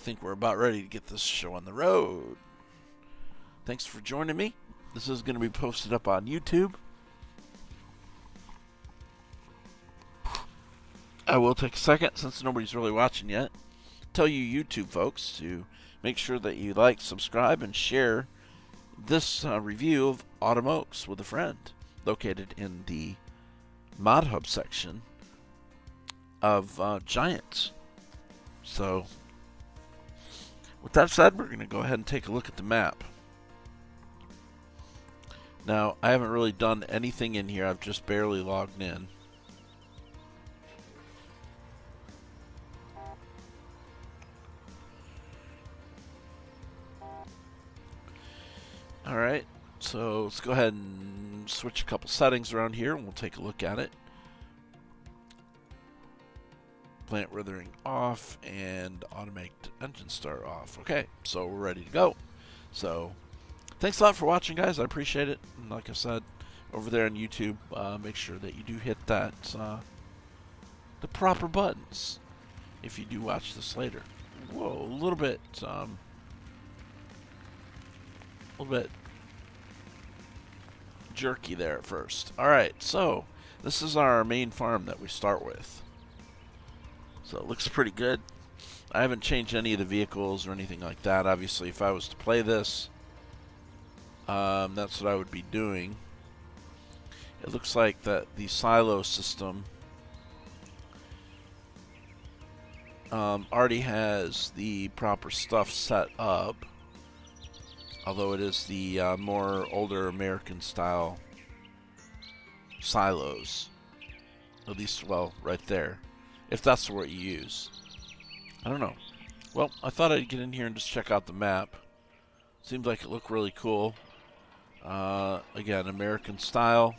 think we're about ready to get this show on the road. Thanks for joining me. This is going to be posted up on YouTube. I will take a second, since nobody's really watching yet, tell you YouTube folks to make sure that you like, subscribe, and share this review of Autumn Oaks with a friend, located in the Mod Hub section of Giants. So, with that said, we're going to go ahead and take a look at the map. Now, I haven't really done anything in here. I've just barely logged in. Alright, so let's go ahead and switch a couple settings around here and we'll take a look at it. Plant withering off and automatic engine start off. Okay, so we're ready to go. So, thanks a lot for watching, guys. I appreciate it. And like I said, over there on YouTube, make sure that you do hit that the proper buttons if you do watch this later. Whoa, a little bit jerky there at first. Alright, so this is our main farm that we start with. So it looks pretty good. I haven't changed any of the vehicles or anything like that. Obviously, if I was to play this, that's what I would be doing. It looks like that the silo system already has the proper stuff set up. Although it is the more older American style silos. At least, well, right there. If that's what you use. I don't know. Well, I thought I'd get in here and just check out the map. Seems like it looked really cool. Again, American style.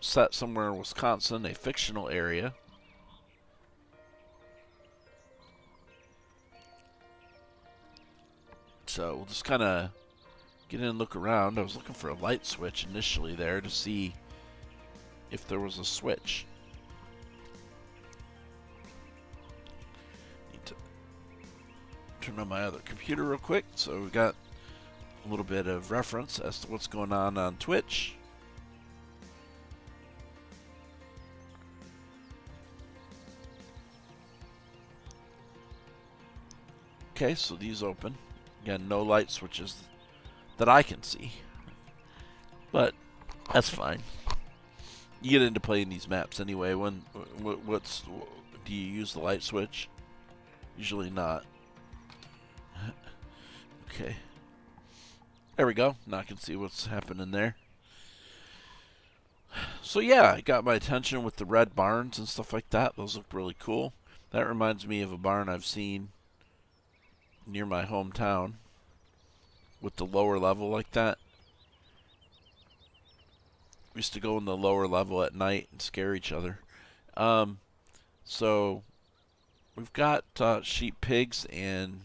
Set somewhere in Wisconsin, a fictional area. So we'll just kind of get in and look around. I was looking for a light switch initially there to see if there was a switch. Need to turn on my other computer real quick. So we got a little bit of reference as to what's going on Twitch. Okay, so these open. Again, no light switches that I can see. But that's fine. You get into playing these maps anyway. Do you use the light switch? Usually not. Okay. There we go. Now I can see what's happening there. So yeah, it got my attention with the red barns and stuff like that. Those look really cool. That reminds me of a barn I've seen near my hometown with the lower level like that. We used to go in the lower level at night and scare each other. So we've got sheep, pigs, and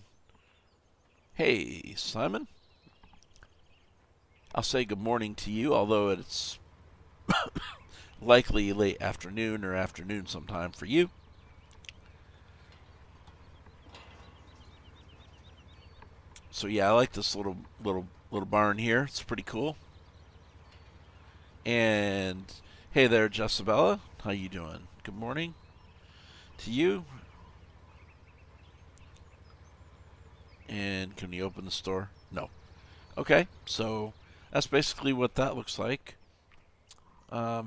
hey, Simon. I'll say good morning to you, although it's likely late afternoon or afternoon sometime for you. So yeah, I like this little barn here. It's pretty cool. And hey there, Jessabella. How you doing? Good morning to you. And can you open the store? No. Okay, so that's basically what that looks like. The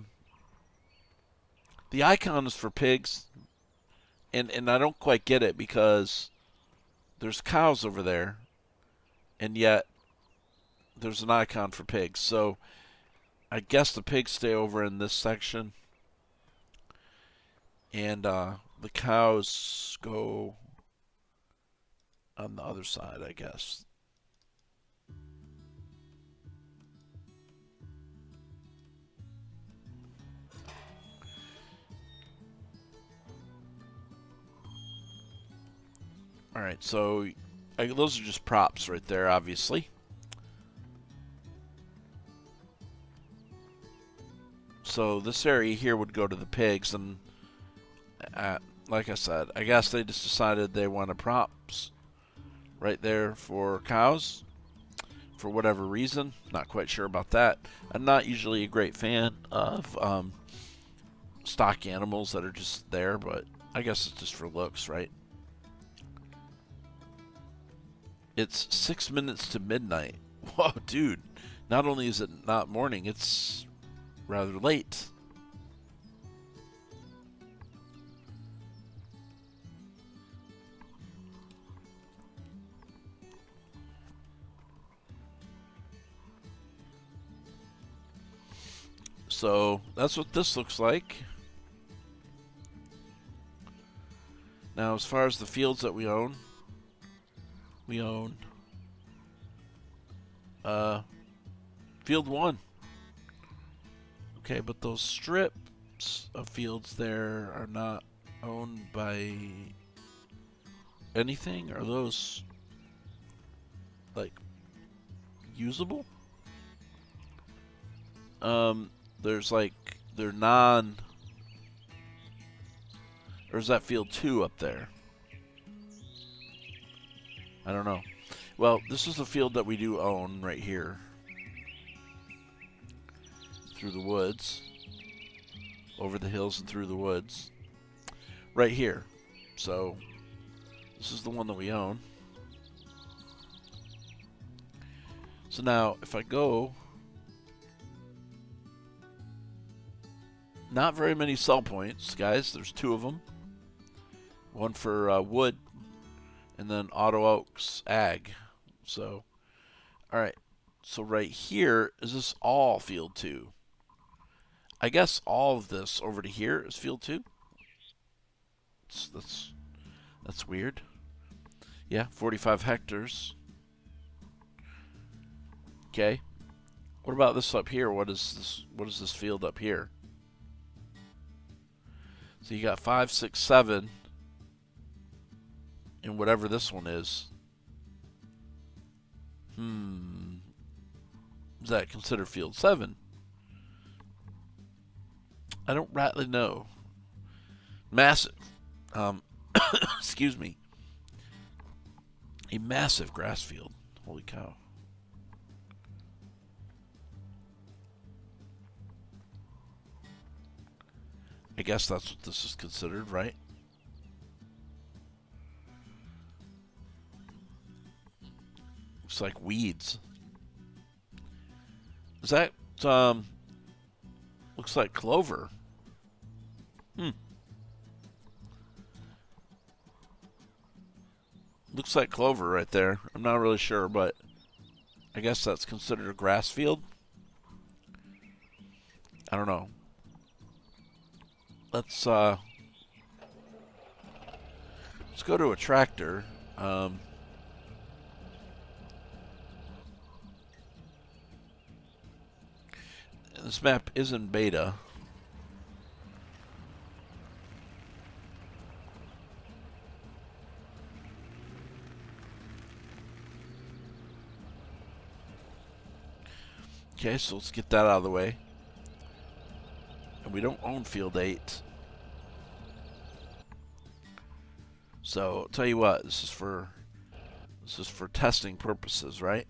icon is for pigs, and I don't quite get it because there's cows over there. And yet, there's an icon for pigs. So, I guess the pigs stay over in this section. And the cows go on the other side, I guess. Alright, so those are just props right there, obviously. So this area here would go to the pigs, and like I said, I guess they just decided they wanted props right there for cows for whatever reason. Not quite sure about that. I'm not usually a great fan of stock animals that are just there, but I guess it's just for looks, right? It's 6 minutes to midnight. Whoa, dude. Not only is it not morning, it's rather late. So that's what this looks like. Now, as far as the fields that we own field 1. Okay, but those strips of fields there are not owned by anything? Are those like usable? There's like they're non. Or is that field 2 up there? I don't know. Well, this is the field that we do own right here. Through the woods. Over the hills and through the woods. Right here. So, this is the one that we own. So now, if I go... Not very many sell points, guys. There's 2 of them. One for wood, and then Auto Oaks Ag. So, alright. So right here, is this all field 2? I guess all of this over to here is field 2. That's weird. Yeah, 45 hectares. Okay. What about this up here? What is this field up here? So you got 5, 6, 7, and whatever this one is. Is that considered field 7? I don't rightly know. Massive. Excuse me. A massive grass field. Holy cow. I guess that's what this is considered, right? Looks like weeds. Is that, looks like clover. Looks like clover right there. I'm not really sure, but I guess that's considered a grass field. I don't know. Let's go to a tractor. This map is in beta. Okay, so let's get that out of the way. And we don't own field 8. So, I'll tell you what, this is for testing purposes, right?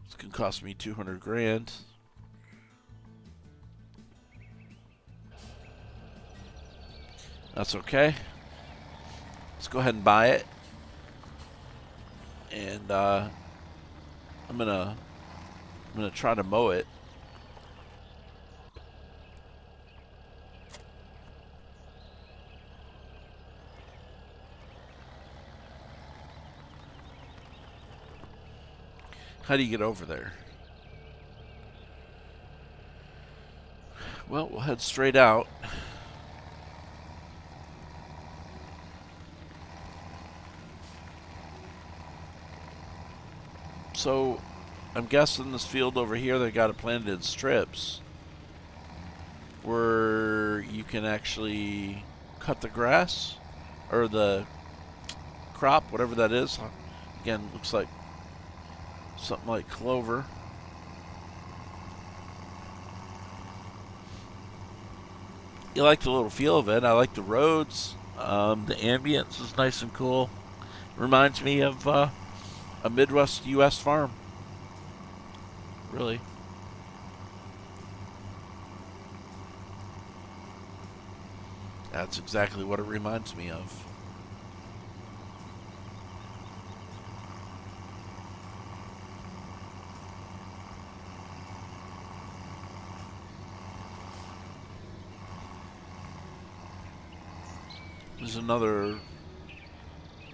This can cost me 200 grand. That's okay. Let's go ahead and buy it. And I'm gonna try to mow it. How do you get over there? Well, we'll head straight out. So, I'm guessing this field over here, they got it planted in strips where you can actually cut the grass or the crop, whatever that is. Again, looks like something like clover. you like the little feel of it. I like the roads. The ambience is nice and cool. Reminds me of a Midwest U.S. farm. Really. That's exactly what it reminds me of. There's another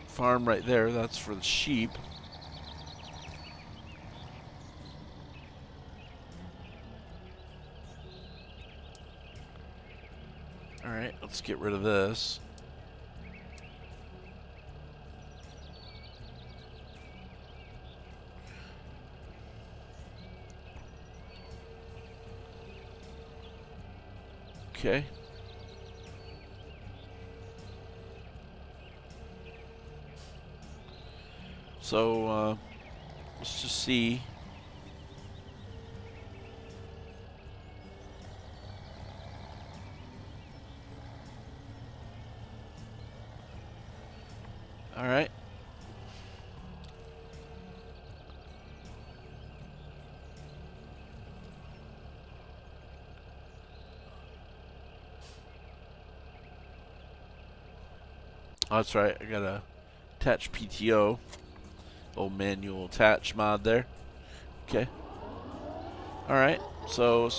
farm right there. That's for the sheep. Alright, let's get rid of this. Okay. So, let's just see. All right. Oh, that's right. I gotta attach PTO. Old manual attach mod there. Okay. All right. So,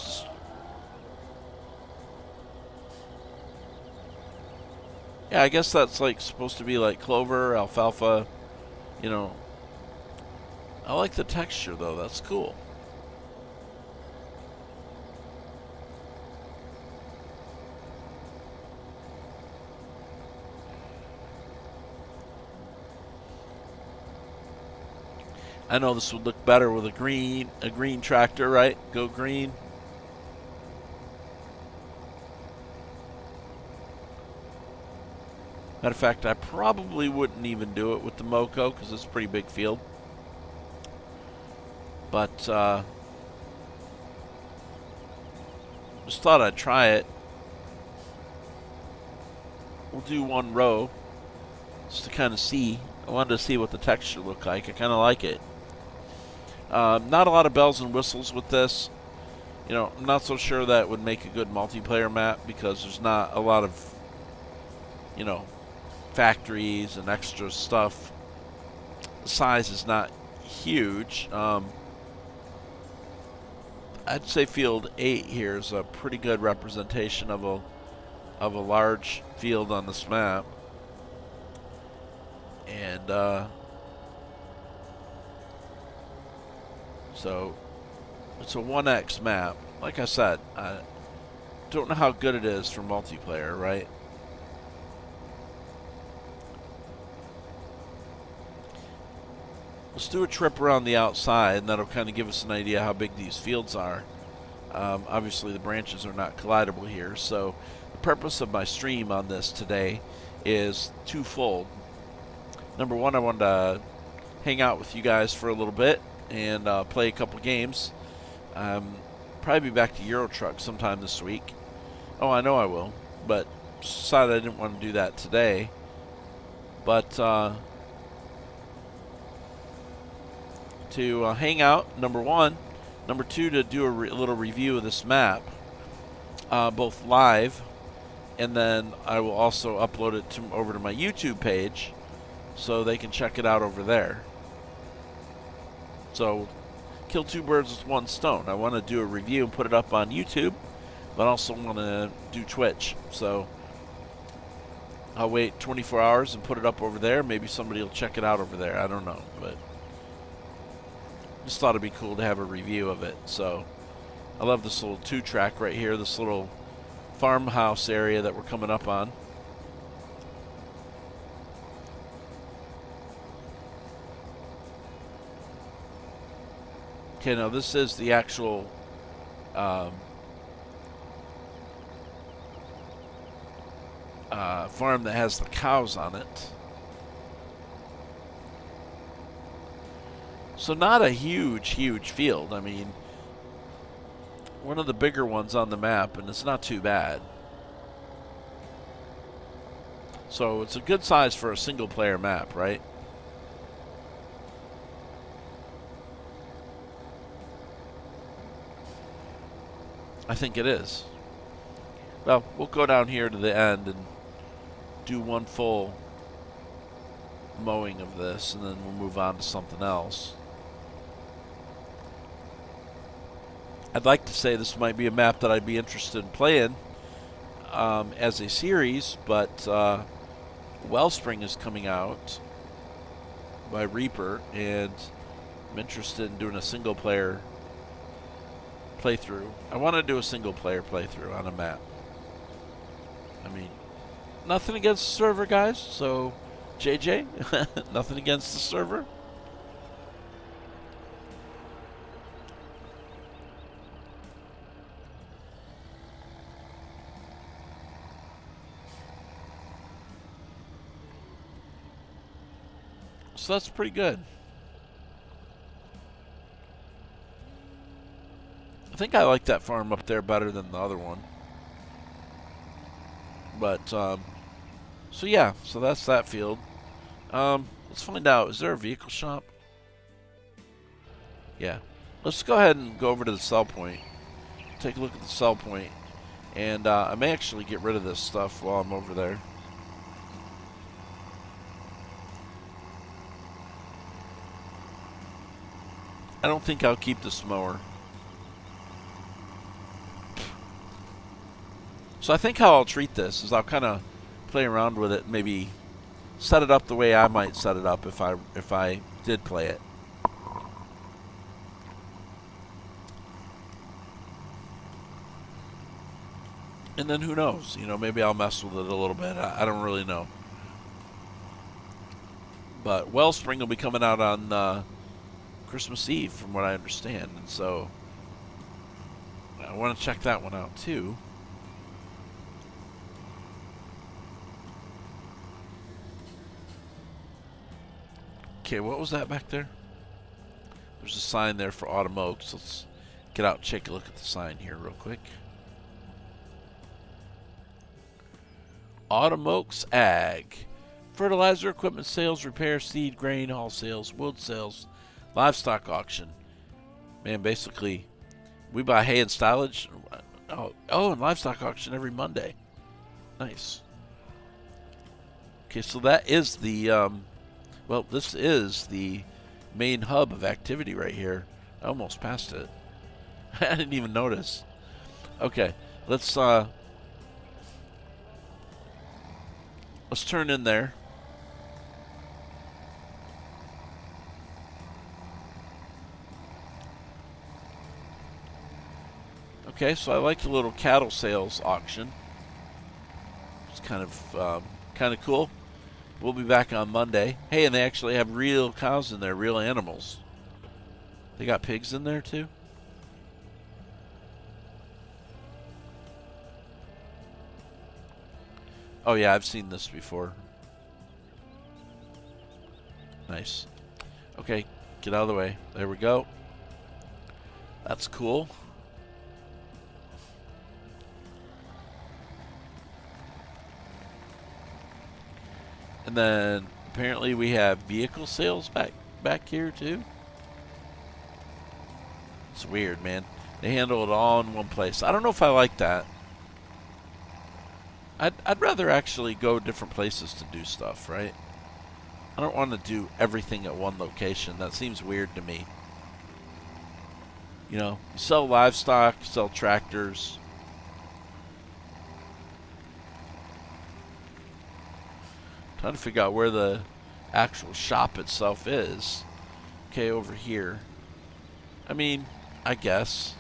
yeah, I guess that's like supposed to be like clover, alfalfa. You know. I like the texture though. That's cool. I know this would look better with a green tractor, right? Go green. Matter of fact, I probably wouldn't even do it with the Moco because it's a pretty big field. But just thought I'd try it. We'll do one row just to kind of see. I wanted to see what the texture looked like. I kind of like it. Not a lot of bells and whistles with this. You know, I'm not so sure that would make a good multiplayer map because there's not a lot of, you know, factories and extra stuff. The size is not huge. I'd say field 8 here is a pretty good representation of a large field on this map. And so it's a 1x map. Like I said, I don't know how good it is for multiplayer, right? Let's do a trip around the outside, and that'll kind of give us an idea how big these fields are. Obviously, the branches are not collidable here, so the purpose of my stream on this today is twofold. Number one, I wanted to hang out with you guys for a little bit and play a couple games. Probably be back to Euro Truck sometime this week. Oh, I know I will, but decided I didn't want to do that today. But to hang out, number one. Number two, to do a little review of this map, both live, and then I will also upload it over to my YouTube page so they can check it out over there. So, kill two birds with one stone. I want to do a review and put it up on YouTube, but I also want to do Twitch. So, I'll wait 24 hours and put it up over there. Maybe somebody will check it out over there. I don't know, but just thought it'd be cool to have a review of it. So I love this little 2-track right here, this little farmhouse area that we're coming up on. Okay, now this is the actual farm that has the cows on it. So not a huge field. I mean, one of the bigger ones on the map, and it's not too bad. So it's a good size for a single player map, right? I think it is. Well, we'll go down here to the end and do one full mowing of this, and then we'll move on to something else. I'd like to say this might be a map that I'd be interested in playing as a series, but Wellspring is coming out by Reaper, and I'm interested in doing a single player playthrough. I want to do a single player playthrough on a map. I mean, nothing against the server, guys. So, JJ, nothing against the server. So that's pretty good. I think I like that farm up there better than the other one. But, so yeah, so that's that field. Let's find out, is there a vehicle shop? Yeah. Let's go ahead and go over to the sell point. Take a look at the sell point. And I may actually get rid of this stuff while I'm over there. I don't think I'll keep this mower. So I think how I'll treat this is I'll kind of play around with it, maybe set it up the way I might set it up if I did play it. And then who knows? You know, maybe I'll mess with it a little bit. I don't really know. But Wellspring will be coming out on Christmas Eve, from what I understand. And so I want to check that one out too. Okay, what was that back there? There's a sign there for Autumn Oaks. Let's get out and take a look at the sign here real quick. Autumn Oaks Ag. Fertilizer, equipment sales, repair, seed, grain, haul sales, wood sales, livestock auction. Man, basically, we buy hay and silage. Oh, and livestock auction every Monday. Nice. Okay, so that is the, well, this is the main hub of activity right here. I almost passed it. I didn't even notice. Okay, let's turn in there. Okay, so I like the little cattle sales auction. It's kind of cool. We'll be back on Monday. Hey, and they actually have real cows in there, real animals. They got pigs in there too? Oh yeah, I've seen this before. Nice. Okay, get out of the way. There we go. That's cool. And then apparently we have vehicle sales back here too. It's weird, man. They handle it all in one place. I don't know if I like that. I'd rather actually go different places to do stuff, right? I don't want to do everything at one location. That seems weird to me. You know, you sell livestock, you sell tractors. Trying to figure out where the actual shop itself is. Okay, over here. I mean, I guess.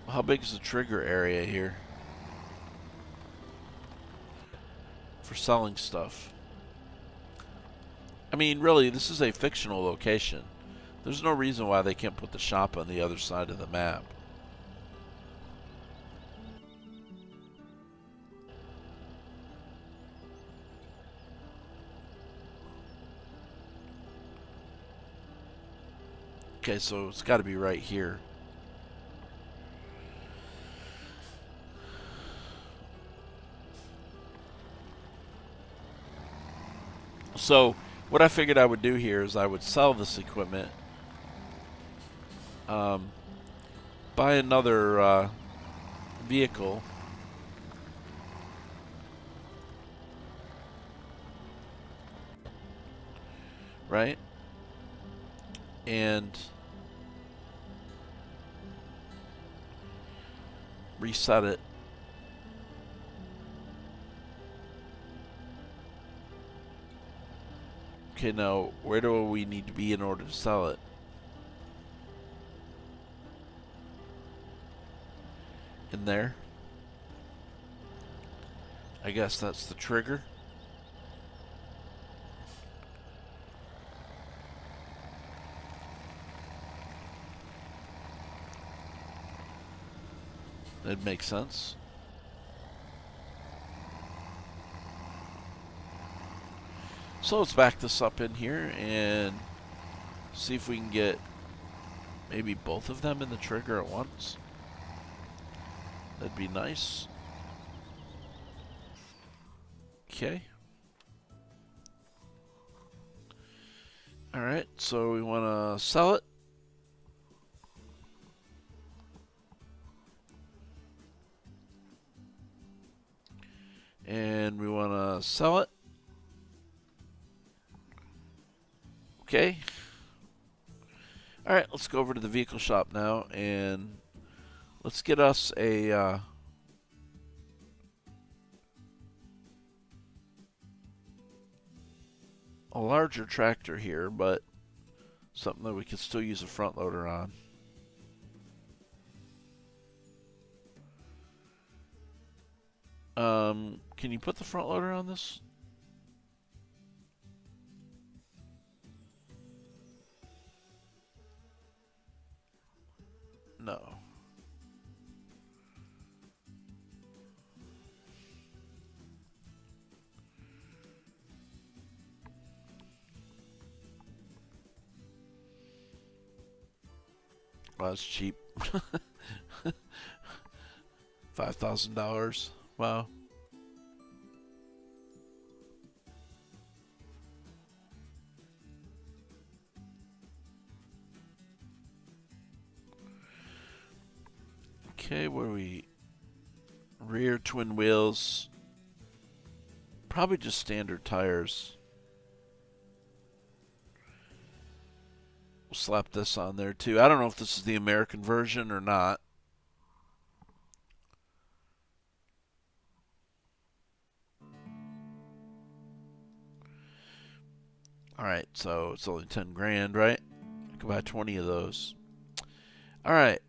How big is the trigger area here for selling stuff? I mean, really, this is a fictional location. There's no reason why they can't put the shop on the other side of the map. Okay, so it's got to be right here. So what I figured I would do here is I would sell this equipment, buy another vehicle, right? And reset it. Okay, now where do we need to be in order to sell it? In there. I guess that's the trigger. That makes sense. So let's back this up in here and see if we can get maybe both of them in the trigger at once. That'd be nice. Okay. Alright, so we want to sell it. And we want to sell it. Okay. Alright, let's go over to the vehicle shop now and let's get us a larger tractor here, but something that we can still use a front loader on. Can you put the front loader on this? No. Well, that's cheap. $5,000. Wow. Okay, where are we? Rear twin wheels. Probably just standard tires. We'll slap this on there too. I don't know if this is the American version or not. Alright, so it's only 10 grand, right? I could buy 20 of those. Alright,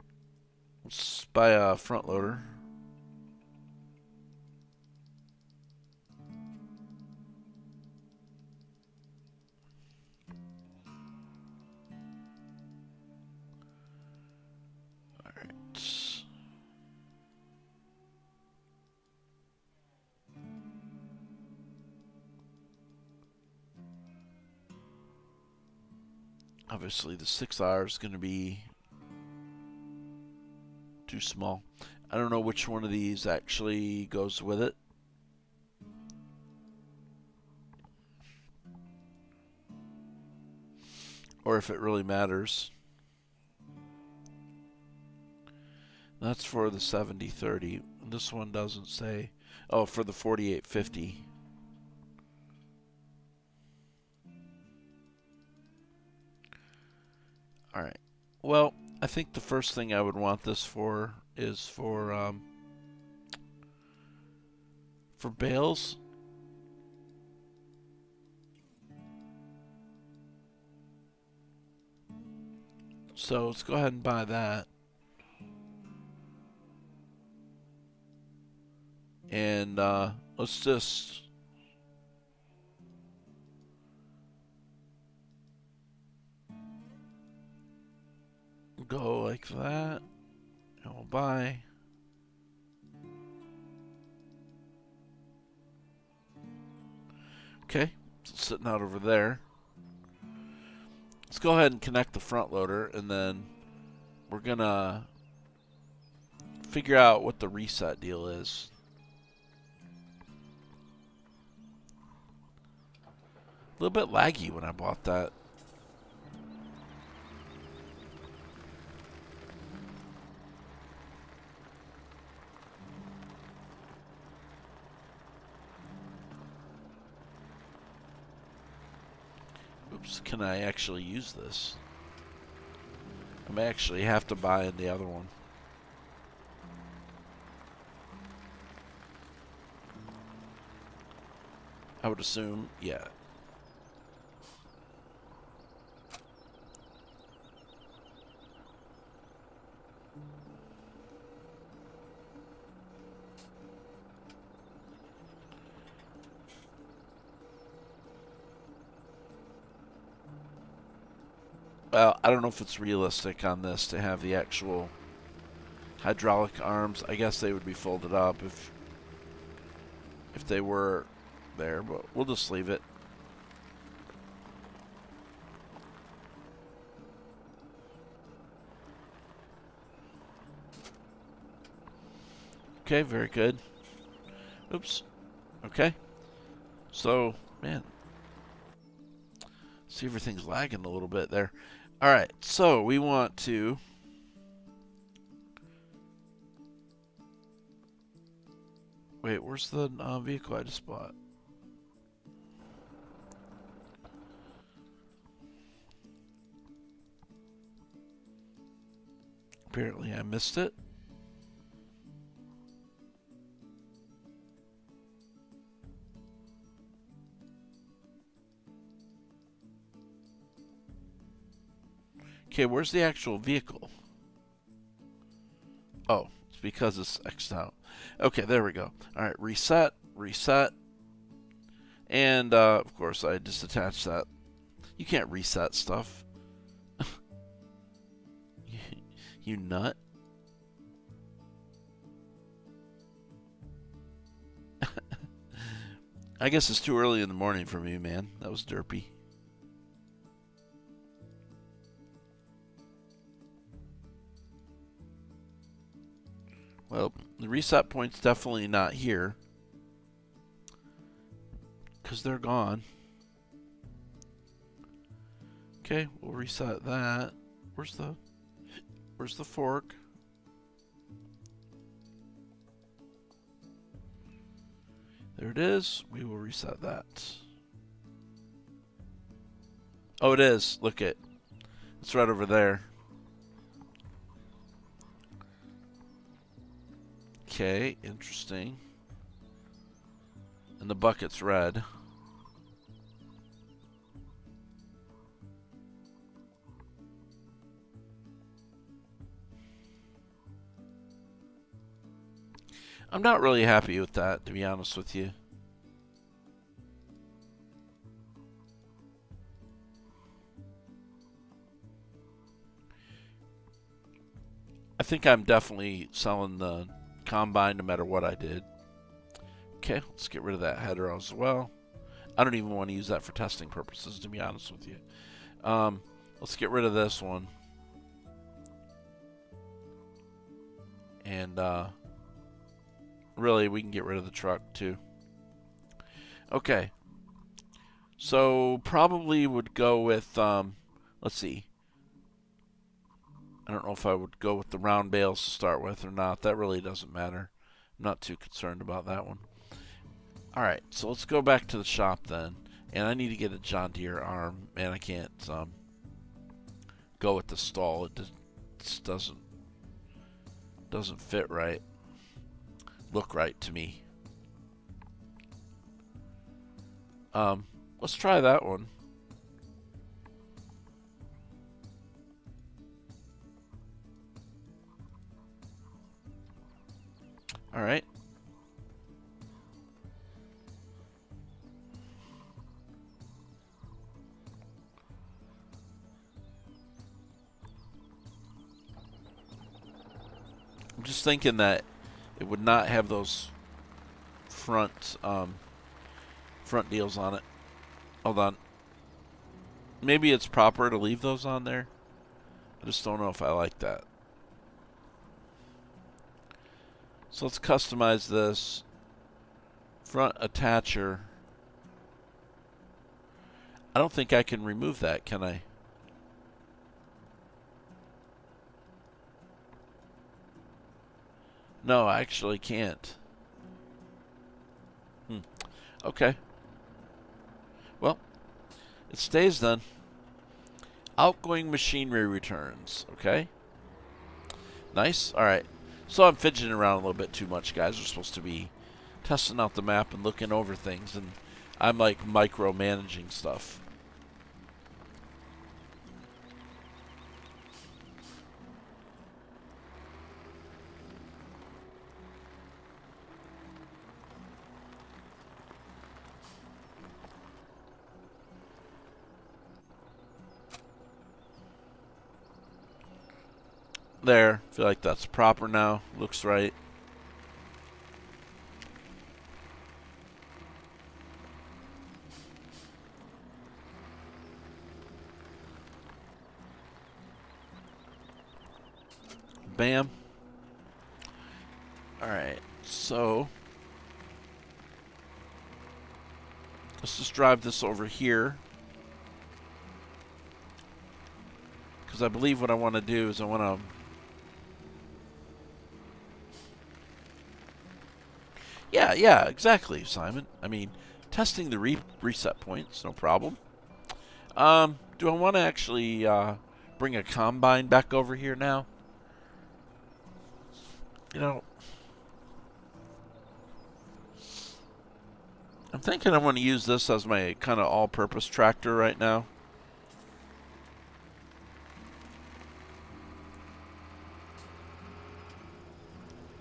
let's buy a front loader. Alright. Obviously, the 6R is going to be too small. I don't know which one of these actually goes with it. Or if it really matters. That's for the 7030. This one doesn't say. Oh, for the 4850. Alright. Well, I think the first thing I would want this for is for bales. So let's go ahead and buy that. And let's just go like that. And we'll buy. Okay, it's sitting out over there. let's go ahead and connect the front loader, and then we're gonna figure out what the reset deal is. A little bit laggy when I bought that. Oops, can I actually use this? I may actually have to buy in the other one. I would assume, yeah. Well, I don't know if it's realistic on this to have the actual hydraulic arms. I guess they would be folded up if they were there, but we'll just leave it. Okay, very good. Oops. Okay. So, man, see, everything's lagging a little bit there. All right, so we want to wait. Where's the vehicle I just bought? Apparently, I missed it. Okay, where's the actual vehicle? Oh, it's because it's X'd out. Okay, there we go. All right, reset, reset. And, of course, I just attached that. You can't reset stuff. You nut. I guess it's too early in the morning for me, man. That was derpy. Well, the reset point's definitely not here, because they're gone. Okay, we'll reset that. Where's the fork? There it is. We will reset that. Oh, it is. Look it. It's right over there. Okay, interesting. And the bucket's red. I'm not really happy with that, to be honest with you. I think I'm definitely selling the combine no matter what I did. Okay, let's get rid of that header as well. I don't even want to use that for testing purposes, to be honest with you. Let's get rid of this one. And really, we can get rid of the truck too. Okay. So probably would go with, let's see. I don't know if I would go with the round bales to start with or not. That really doesn't matter. I'm not too concerned about that one. Alright, so let's go back to the shop then. And I need to get a John Deere arm. Man, I can't go with the stall. It just doesn't fit right. Look right to me. Let's try that one. All right. I'm just thinking that it would not have those front deals on it. Hold on. maybe it's proper to leave those on there. I just don't know if I like that. So let's customize this. Front attacher. I don't think I can remove that, can I? No, I actually can't. Okay. Well, it stays then. Outgoing machinery returns. Okay. Nice. Alright. So I'm fidgeting around a little bit too much, guys. We're supposed to be testing out the map and looking over things, and I'm like micromanaging stuff. There. Feel like that's proper now. Looks right. Bam. Alright, so let's just drive this over here. Because I believe what I want to do is I want to... Yeah, exactly, Simon. I mean, testing the reset points, no problem. Do I want to actually bring a combine back over here now? You know, I'm thinking I want to use this as my kind of all-purpose tractor right now.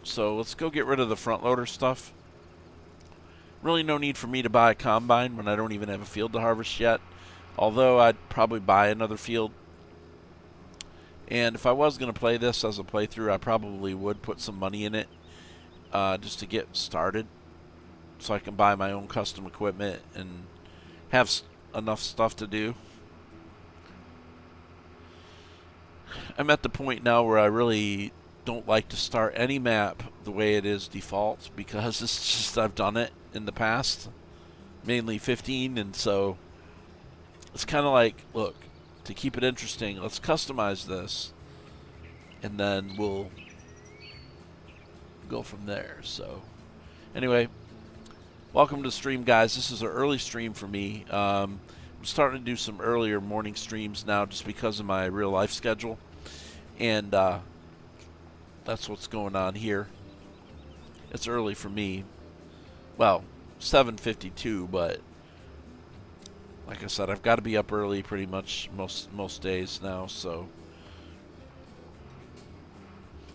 So let's go get rid of the front loader stuff. Really no need for me to buy a combine when I don't even have a field to harvest yet. Although I'd probably buy another field. And if I was going to play this as a playthrough, I probably would put some money in it just to get started. So I can buy my own custom equipment and have enough stuff to do. I'm at the point now where I really don't like to start any map the way it is default, because it's just I've done it in the past, mainly 15, and so it's kind of like, look, to keep it interesting, let's customize this, and then we'll go from there. So anyway, welcome to the stream, guys. This is an early stream for me. I'm starting to do some earlier morning streams now just because of my real life schedule, and that's what's going on here. It's early for me. Well, 7:52, but like I said, I've got to be up early pretty much most days now, so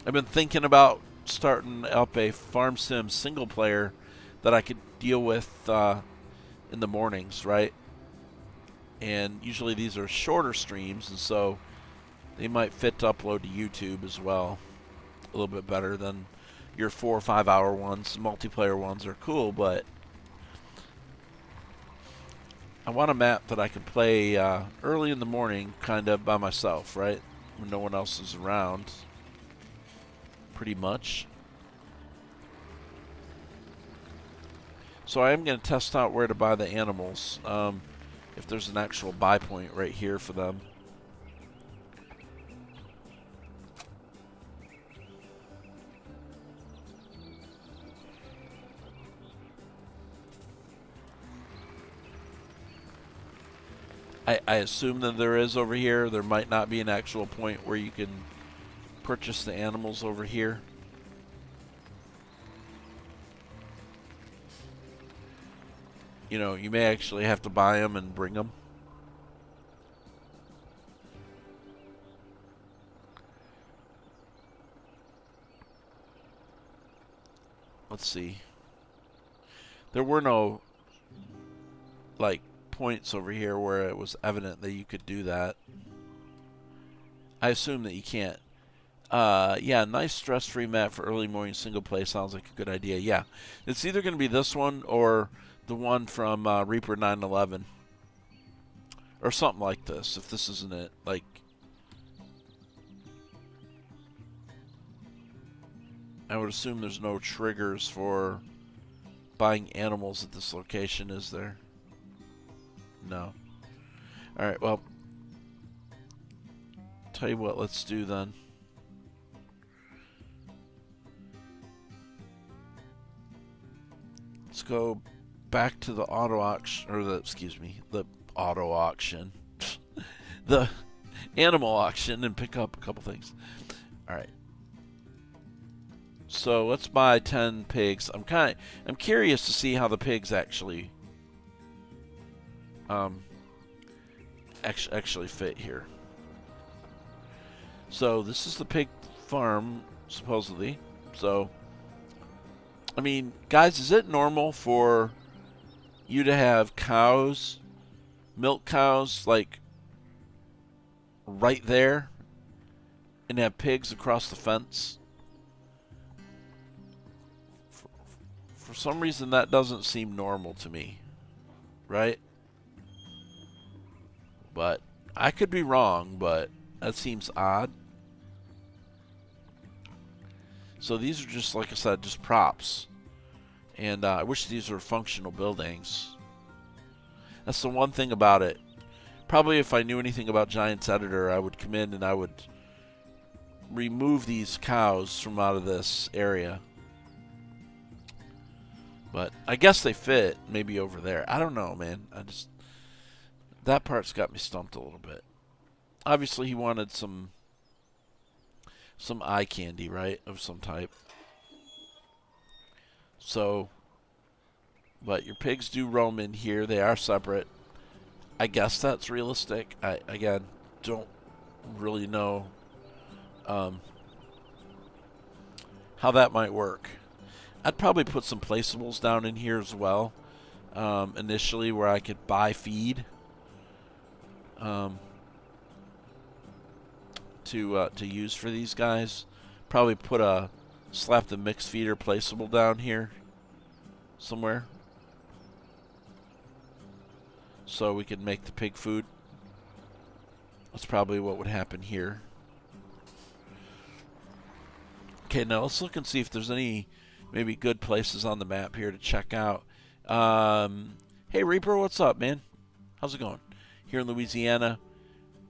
I've been thinking about starting up a farm sim single player that I could deal with in the mornings, right? And usually these are shorter streams, and so they might fit to upload to YouTube as well. A little bit better than your 4 or 5 hour ones. Multiplayer ones are cool, but I want a map that I can play early in the morning, kind of by myself, right? When no one else is around, pretty much. So I am going to test out where to buy the animals, if there's an actual buy point right here for them. I assume that there is over here. There might not be an actual point where you can purchase the animals over here. You know, you may actually have to buy them and bring them. Let's see. There were no, like, points over here where it was evident that you could do that. I assume that you can't. Yeah, nice stress-free map for early morning single play sounds like a good idea. Yeah, it's either going to be this one or the one from Reaper 911, Or something like this, if this isn't it. Like, I would assume there's no triggers for buying animals at this location, is there? No. Alright, well, tell you what, let's do then. Let's go back to the auto auction, or the, excuse me, the auto auction. The animal auction, and pick up a couple things. Alright. So let's buy 10 pigs. I'm curious to see how the pigs actually actually fit here. So this is the pig farm, supposedly. So, I mean, guys, is it normal for you to have cows, milk cows, like right there, and have pigs across the fence? For some reason, that doesn't seem normal to me, right? But I could be wrong, but that seems odd. So these are just, like I said, just props. And I wish these were functional buildings. That's the one thing about it. Probably if I knew anything about Giants Editor, I would come in and I would remove these cows from out of this area. But I guess they fit maybe over there. I don't know, man. That part's got me stumped a little bit. Obviously, he wanted some eye candy, right, of some type. So, but your pigs do roam in here. They are separate. I guess that's realistic. I, again, don't really know how that might work. I'd probably put some placeables down in here as well, initially, where I could buy feed to use for these guys. Probably slap the mixed feeder placeable down here somewhere, so we can make the pig food. That's probably what would happen here. Okay, now let's look and see if there's any maybe good places on the map here to check out. Hey Reaper, what's up, man? How's it going? Here in Louisiana,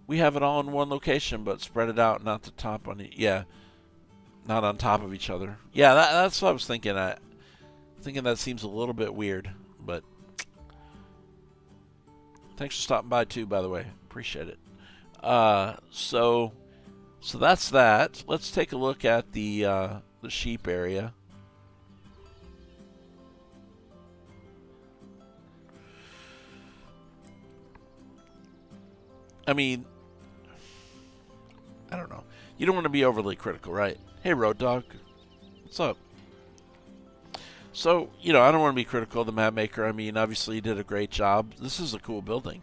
we have it all in one location, but spread it out, not the top on it. Yeah, not on top of each other. Yeah, that's what I was thinking. Thinking that seems a little bit weird, but thanks for stopping by too, by the way. Appreciate it. So that's that. Let's take a look at the sheep area. I mean, I don't know. You don't want to be overly critical, right? Hey, Road Dog. What's up? So, I don't want to be critical of the map maker. I mean, obviously he did a great job. This is a cool building.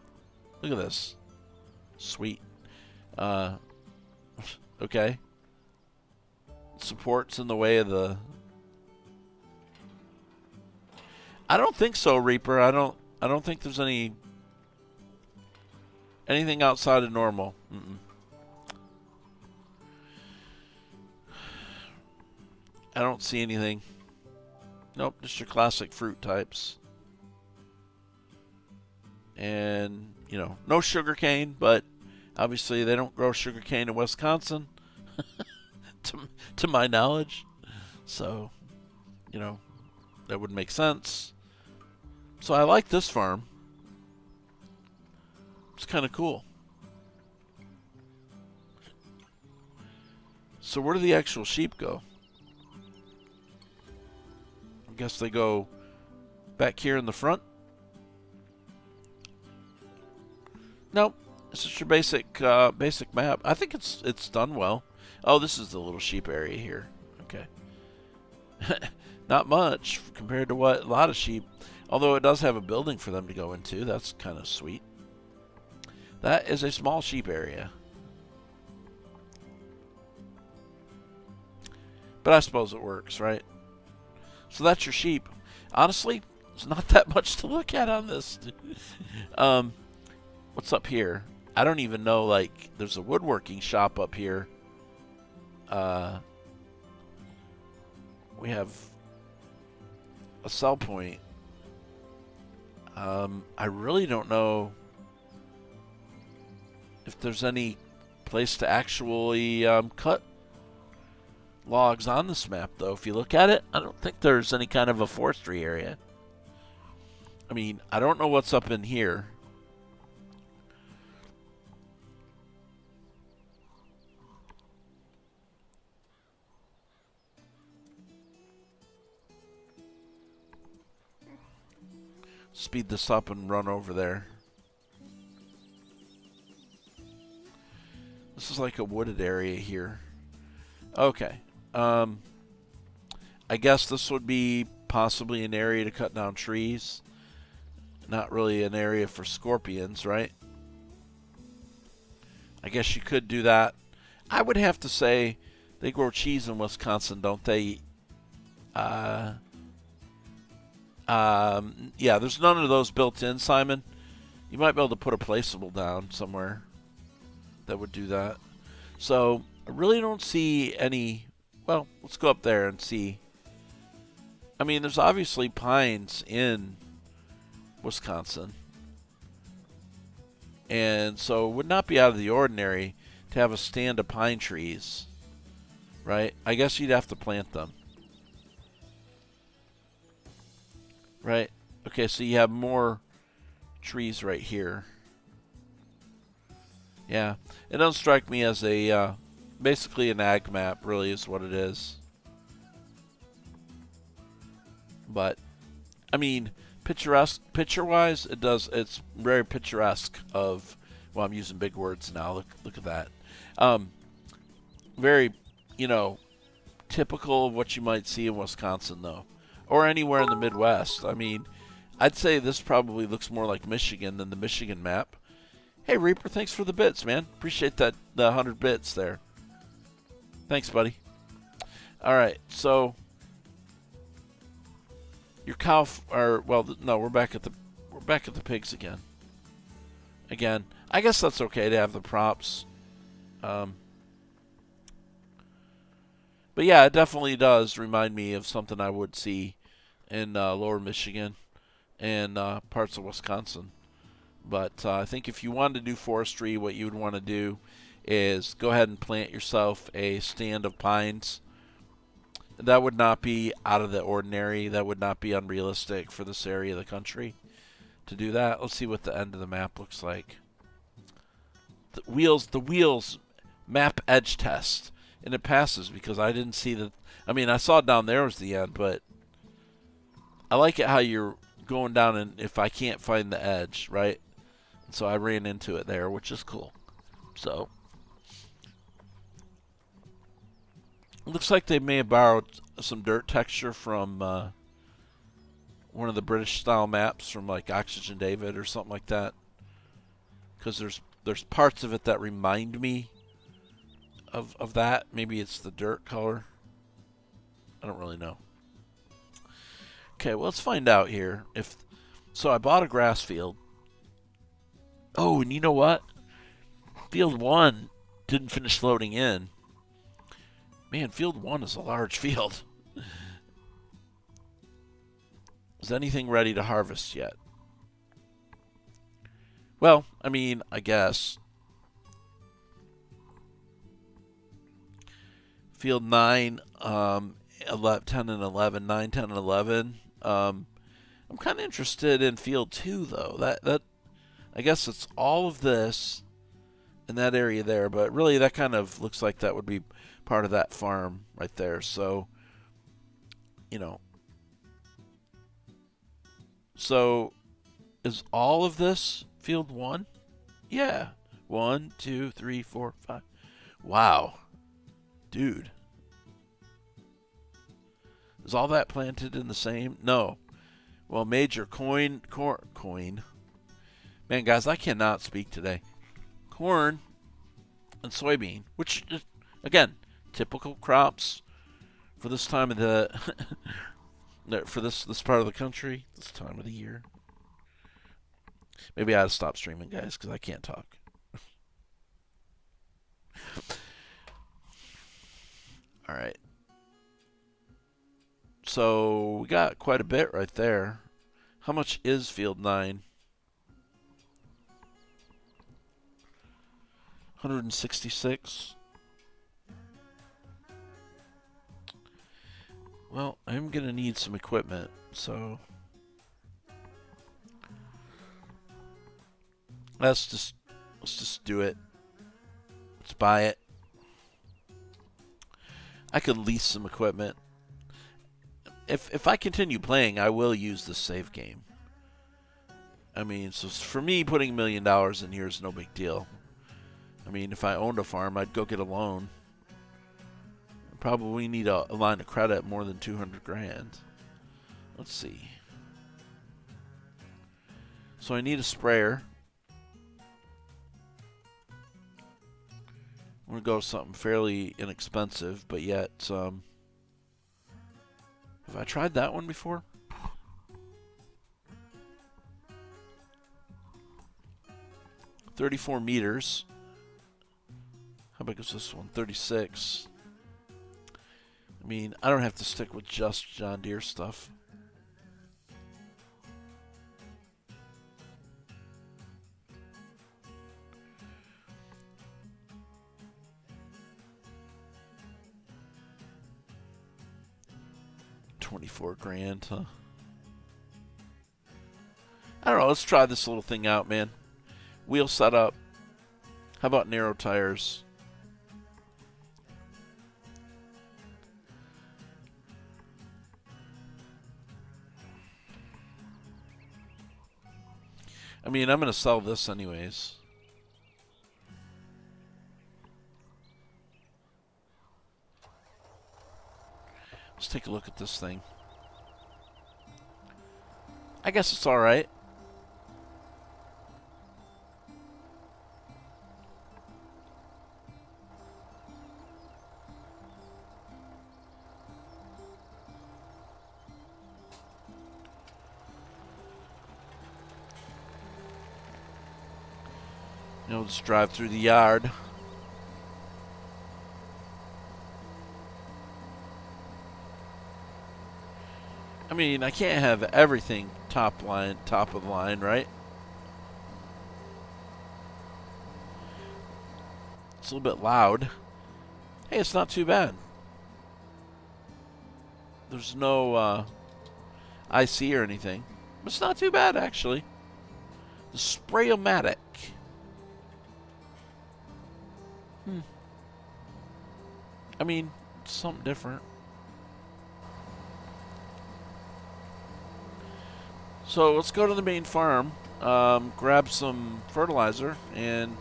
Look at this. Sweet. Okay. Support's in the way of the... I don't think so, Reaper. I don't think there's anything outside of normal. I don't see anything. Nope, just your classic fruit types. And, no sugarcane, but obviously they don't grow sugarcane in Wisconsin, to my knowledge. So, that would make sense. So I like this farm. It's kind of cool. So where do the actual sheep go? I guess they go back here in the front. Nope. It's just your basic map. I think it's done well. Oh, this is the little sheep area here. Okay. Not much compared to what a lot of sheep. Although it does have a building for them to go into. That's kind of sweet. That is a small sheep area. But I suppose it works, right? So that's your sheep. Honestly, there's not that much to look at on this. Well, What's up here? I don't even know, like, there's a woodworking shop up here. We have a sell point. I really don't know if there's any place to actually cut logs on this map, though. If you look at it, I don't think there's any kind of a forestry area. I mean, I don't know what's up in here. Speed this up and run over there. This is like a wooded area here. Okay. I guess this would be possibly an area to cut down trees. Not really an area for scorpions, right? I guess you could do that. I would have to say they grow cheese in Wisconsin, don't they? Yeah, there's none of those built in, Simon. You might be able to put a placeable down somewhere that would do that. So I really don't see any. Well, let's go up there and see. I mean, there's obviously pines in Wisconsin. And so it would not be out of the ordinary to have a stand of pine trees, right? I guess you'd have to plant them. Right? Okay, so you have more trees right here. Yeah, it doesn't strike me as a, basically an ag map, really is what it is. But, I mean, picture-wise, it's very picturesque of, well, I'm using big words now, look at that. Very, typical of what you might see in Wisconsin, though. Or anywhere in the Midwest. I mean, I'd say this probably looks more like Michigan than the Michigan map. Hey, Reaper, thanks for the bits, man. Appreciate that, the 100 bits there. Thanks, buddy. All right, so your cow, no, we're back at the pigs again. Again, I guess that's okay to have the props. But yeah, it definitely does remind me of something I would see in lower Michigan and parts of Wisconsin. But I think if you wanted to do forestry, what you would want to do is go ahead and plant yourself a stand of pines. That would not be out of the ordinary. That would not be unrealistic for this area of the country to do that. Let's see what the end of the map looks like. The wheels map edge test. And it passes because I didn't see the... I mean, I saw down there was the end, but I like it how you're going down and if I can't find the edge, right? And so I ran into it there, which is cool. So, looks like they may have borrowed some dirt texture from one of the British-style maps from like Oxygen David or something like that. Because there's parts of it that remind me of that. Maybe it's the dirt color. I don't really know. Okay, well, let's find out here. So I bought a grass field. Oh, and you know what? Field 1 didn't finish loading in. Man, field 1 is a large field. Is anything ready to harvest yet? Well, I mean, I guess. Field 9, 10 and 11, 9, 10, and 11. I'm kind of interested in field 2, though. That I guess it's all of this in that area there, but really that kind of looks like that would be part of that farm right there. So, so is all of this field 1? Yeah. 1, 2, 3, 4, 5. Wow. Dude. Is all that planted in the same? No. Well, major coin. Man, guys, I cannot speak today. Corn and soybean, which, again, typical crops for this time of the, for this part of the country, this time of the year. Maybe I ought to stop streaming, guys, because I can't talk. All right. So we got quite a bit right there. How much is field 9? 166. Well, I'm going to need some equipment, so let's just do it. Let's buy it. I could lease some equipment. If I continue playing, I will use this save game. I mean, so for me, putting $1 million in here is no big deal. I mean, if I owned a farm, I'd go get a loan. Probably need a line of credit more than 200 grand. Let's see. So I need a sprayer. I'm going to go with something fairly inexpensive, but yet, have I tried that one before? $34 meters. How big is this one? 36. I mean, I don't have to stick with just John Deere stuff. $24 grand, huh? I don't know. Let's try this little thing out, man. Wheel setup. How about narrow tires? I mean, I'm going to sell this anyways. Let's take a look at this thing. I guess it's alright. You know, just drive through the yard. I mean, I can't have everything top of the line, right? It's a little bit loud. Hey, it's not too bad. There's no IC or anything. It's not too bad, actually. The Spray-O-Matic. I mean, it's something different. So let's go to the main farm, grab some fertilizer, and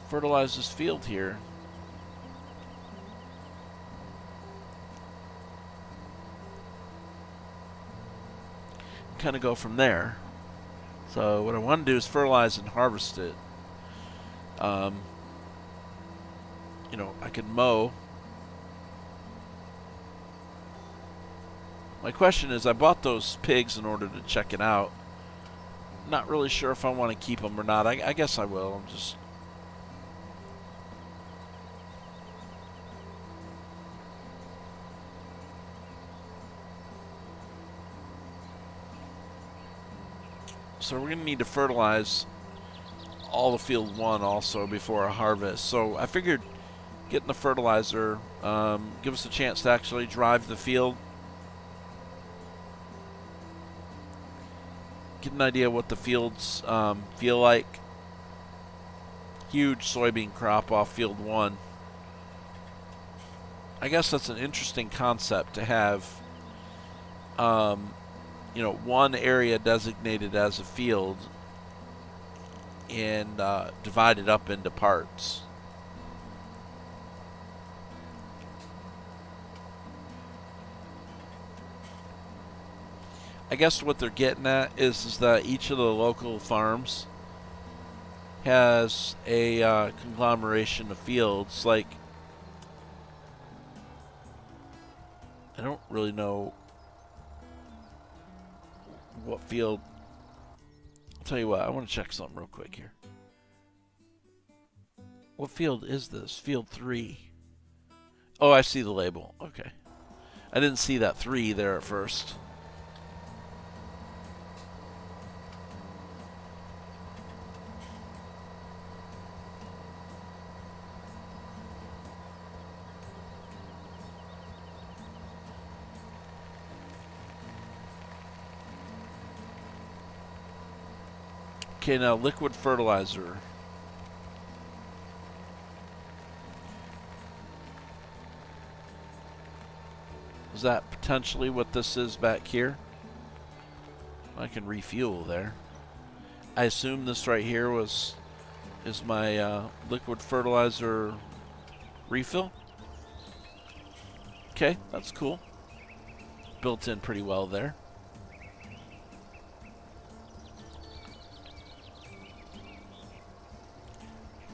fertilize this field here. Kind of go from there. So what I want to do is fertilize and harvest it. You know, I could mow. My question is, I bought those pigs in order to check it out. Not really sure if I want to keep them or not. I guess I will. I'm just... So we're going to need to fertilize all the field 1 also before I harvest. So I figured getting the fertilizer give us a chance to actually drive the field. Get an idea what the fields feel like. Huge soybean crop off field 1. I guess that's an interesting concept to have, you know, one area designated as a field and divided up into parts. I guess what they're getting at is that each of the local farms has a conglomeration of fields. Like, I don't really know what field Tell you what, I want to check something real quick here. What field is this? Field 3. Oh, I see the label. Okay. I didn't see that 3 there at first. Okay, now liquid fertilizer. Is that potentially what this is back here? I can refuel there. I assume this right here is my liquid fertilizer refill. Okay, that's cool. Built in pretty well there.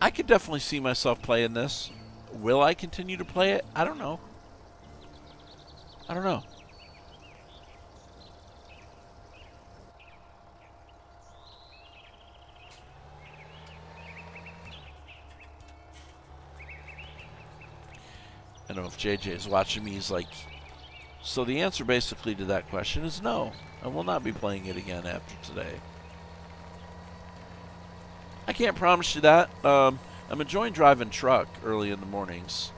I could definitely see myself playing this. Will I continue to play it? I don't know. I don't know. I know if JJ is watching me, he's like, so the answer basically to that question is no. I will not be playing it again after today. I can't promise you that. I'm enjoying driving truck early in the mornings.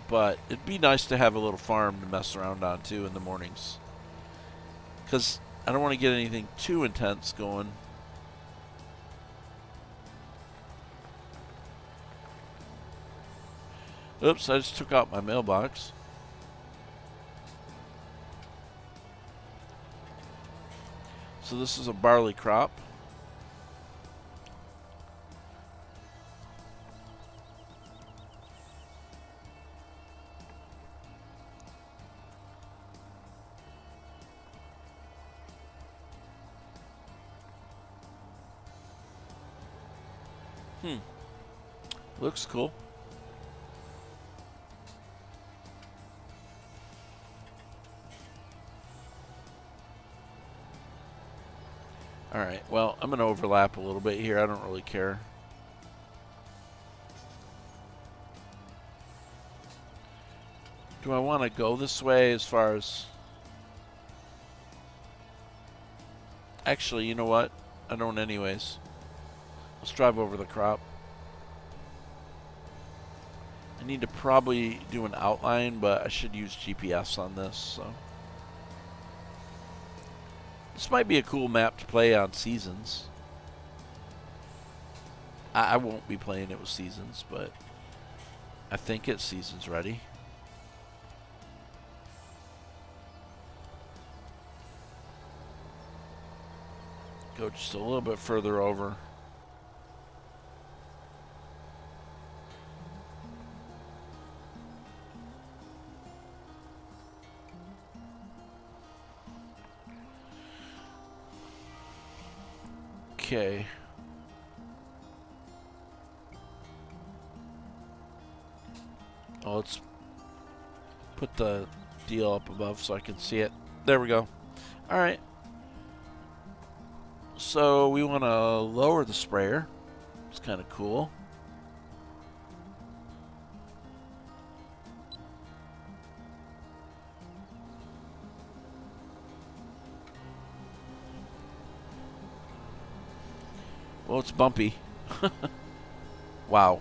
But it'd be nice to have a little farm to mess around on too in the mornings. Because I don't want to get anything too intense going. Oops, I just took out my mailbox. So this is a barley crop. Looks cool. Alright, well, I'm going to overlap a little bit here. I don't really care. Do I want to go this way as far as... Actually, you know what? I don't anyways. Let's drive over the crop. I need to probably do an outline, but I should use GPS on this, so. This might be a cool map to play on Seasons. I won't be playing it with Seasons, but I think it's Seasons ready. Go just a little bit further over. Okay. Oh, let's put the deal up above so I can see it. There we go. All right. So we want to lower the sprayer. It's kind of cool. Well, it's bumpy. Wow.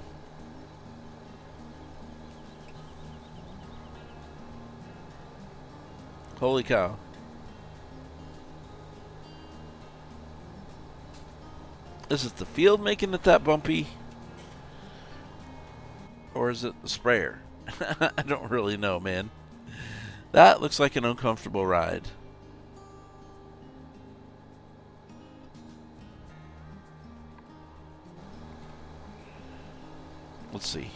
Holy cow. Is it the field making it that bumpy? Or is it the sprayer? I don't really know, man. That looks like an uncomfortable ride. Let's see.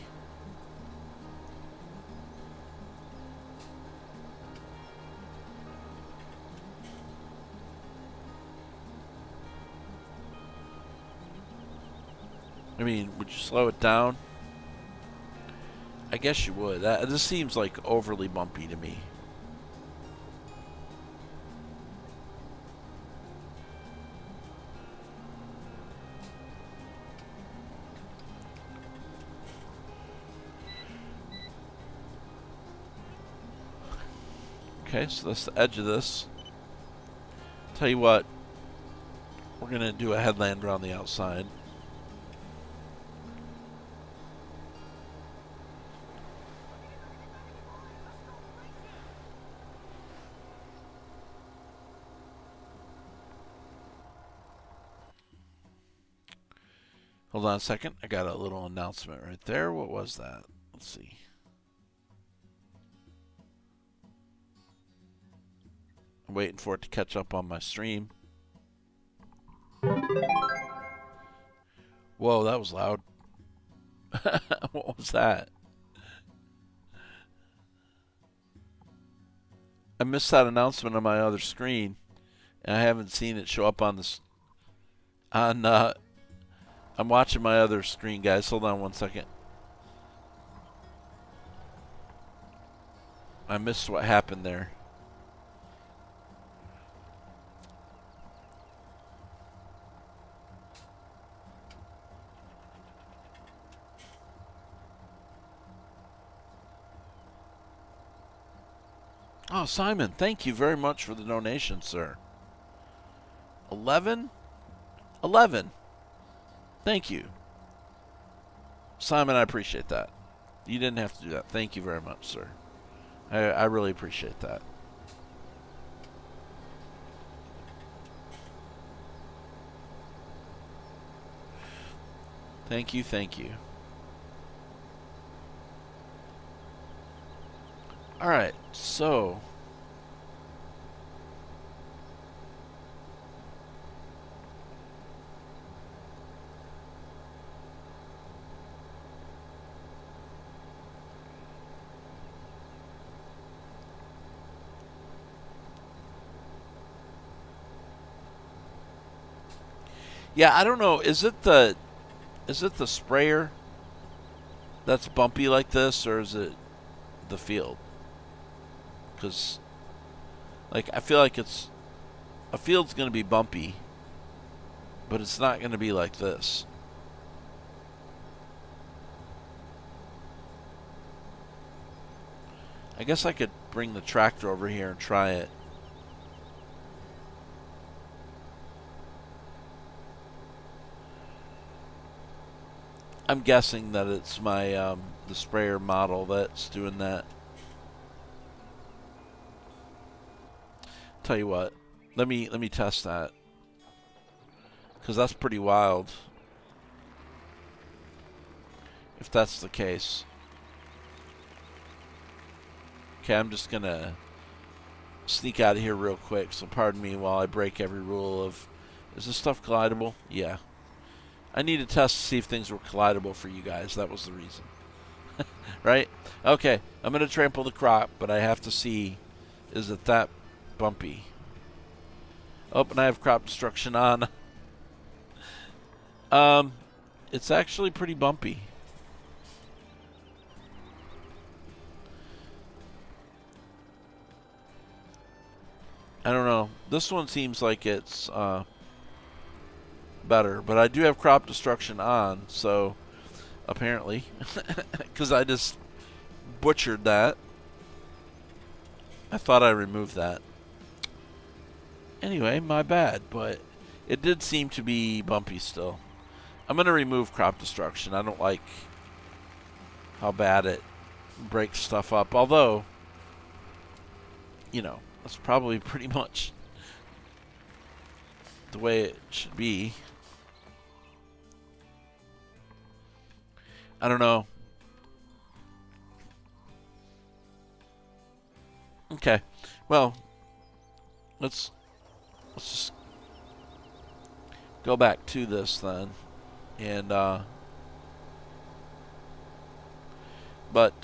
I mean, would you slow it down? I guess you would. This seems like overly bumpy to me. Okay, so that's the edge of this. Tell you what, we're gonna do a headland around the outside. Hold on a second. I got a little announcement right there. What was that? Let's see. I'm waiting for it to catch up on my stream. Whoa, that was loud. What was that? I missed that announcement on my other screen, and I haven't seen it show up on this. I'm watching my other screen, guys. Hold on one second. I missed what happened there. Oh, Simon, thank you very much for the donation, sir. 11? 11. Thank you. Simon, I appreciate that. You didn't have to do that. Thank you very much, sir. I really appreciate that. Thank you, thank you. Alright, so... yeah, I don't know. Is it the sprayer that's bumpy like this, or is it the field? Because, like, I feel like it's a field's going to be bumpy, but it's not going to be like this. I guess I could bring the tractor over here and try it. I'm guessing that it's my the sprayer model that's doing that. Tell you what, let me test that, because that's pretty wild if that's the case. Okay, I'm just gonna sneak out of here real quick, so pardon me while I break every rule of, is this stuff collidable? Yeah. I need to test to see if things were collidable for you guys. That was the reason. Right? Okay, I'm going to trample the crop, but I have to see, is it that bumpy? Oh, and I have crop destruction on. It's actually pretty bumpy. I don't know. This one seems like it's better, but I do have crop destruction on, so apparently, because I just butchered that. I thought I removed that. Anyway, my bad, but it did seem to be bumpy still. I'm going to remove crop destruction. I don't like how bad it breaks stuff up, although, you know, that's probably pretty much the way it should be. I don't know. Okay. Well, let's just go back to this then. And but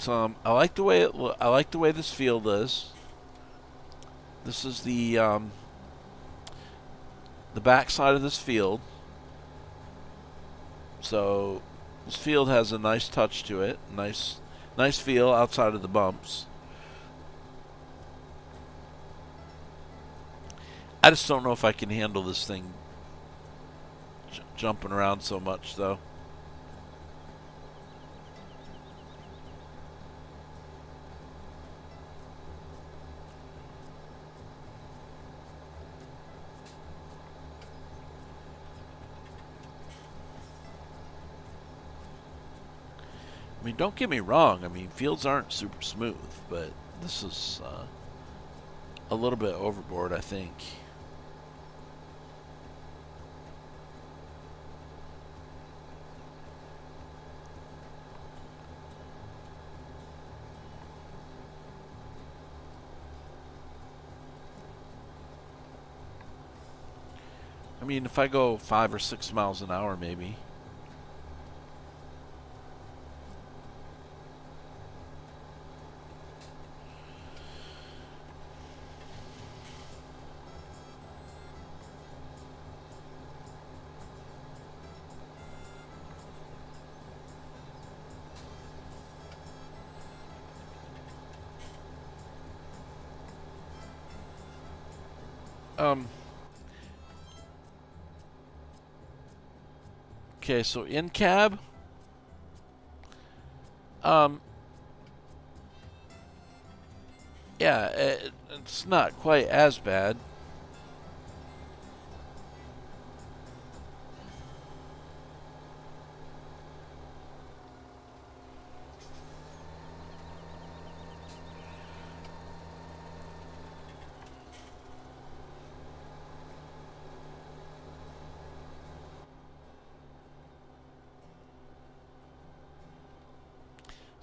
I like the way I like the way this field is. This is the back side of this field. So this field has a nice touch to it. Nice feel outside of the bumps. I just don't know if I can handle this thing jumping around so much, though. I mean, don't get me wrong. I mean, fields aren't super smooth, but this is a little bit overboard, I think. I mean, if I go 5 or 6 miles an hour, maybe. Okay, so in cab, um, yeah, it's not quite as bad.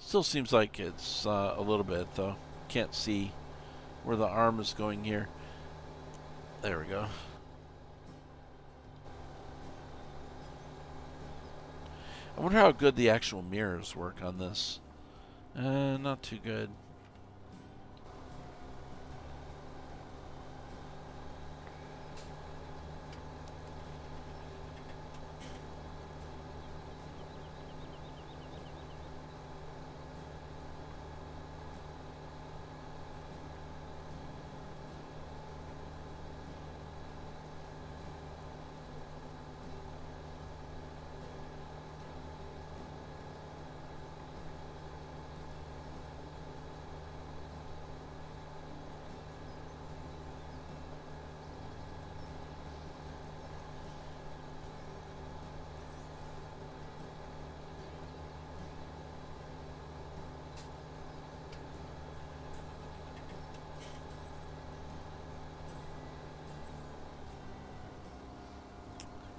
Still seems like it's a little bit, though. Can't see where the arm is going here. There we go. I wonder how good the actual mirrors work on this. Not too good.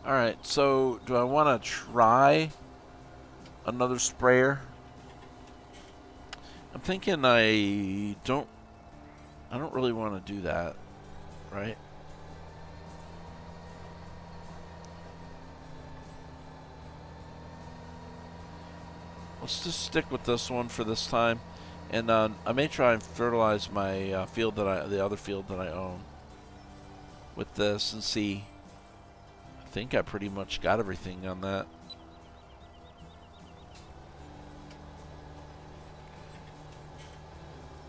Alright, so do I want to try another sprayer? I'm thinking I don't really want to do that, right? Let's just stick with this one for this time, and I may try and fertilize my the other field that I own with this and see. I think I pretty much got everything on that.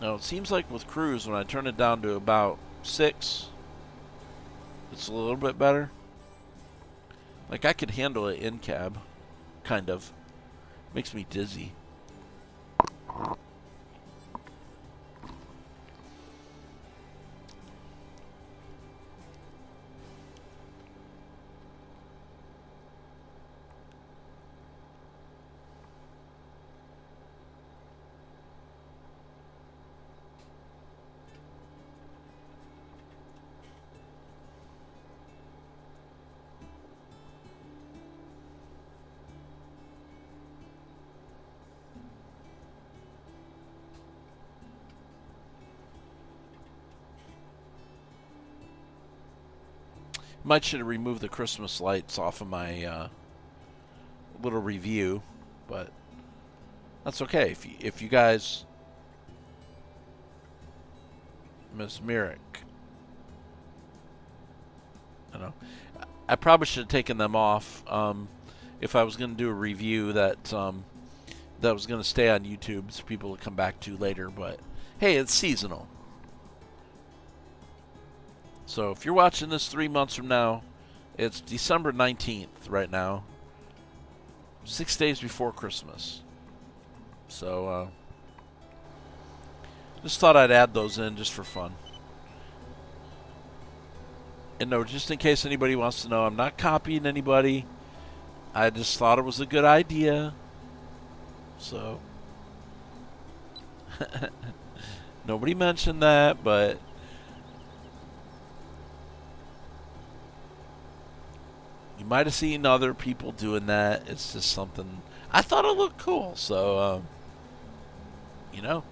Now it seems like with cruise, when I turn it down to about 6, it's a little bit better. Like I could handle it in cab, kind of. Makes me dizzy. Might should have removed the Christmas lights off of my little review, but that's okay. If you guys, Miss Merrick, I don't know, I probably should have taken them off if I was going to do a review that that was going to stay on YouTube so people would come back to later. But hey, it's seasonal. So if you're watching this 3 months from now, it's December 19th right now. 6 days before Christmas. So just thought I'd add those in just for fun. And no, just in case anybody wants to know, I'm not copying anybody. I just thought it was a good idea. So nobody mentioned that, but you might have seen other people doing that. It's just something I thought it looked cool. So, you know,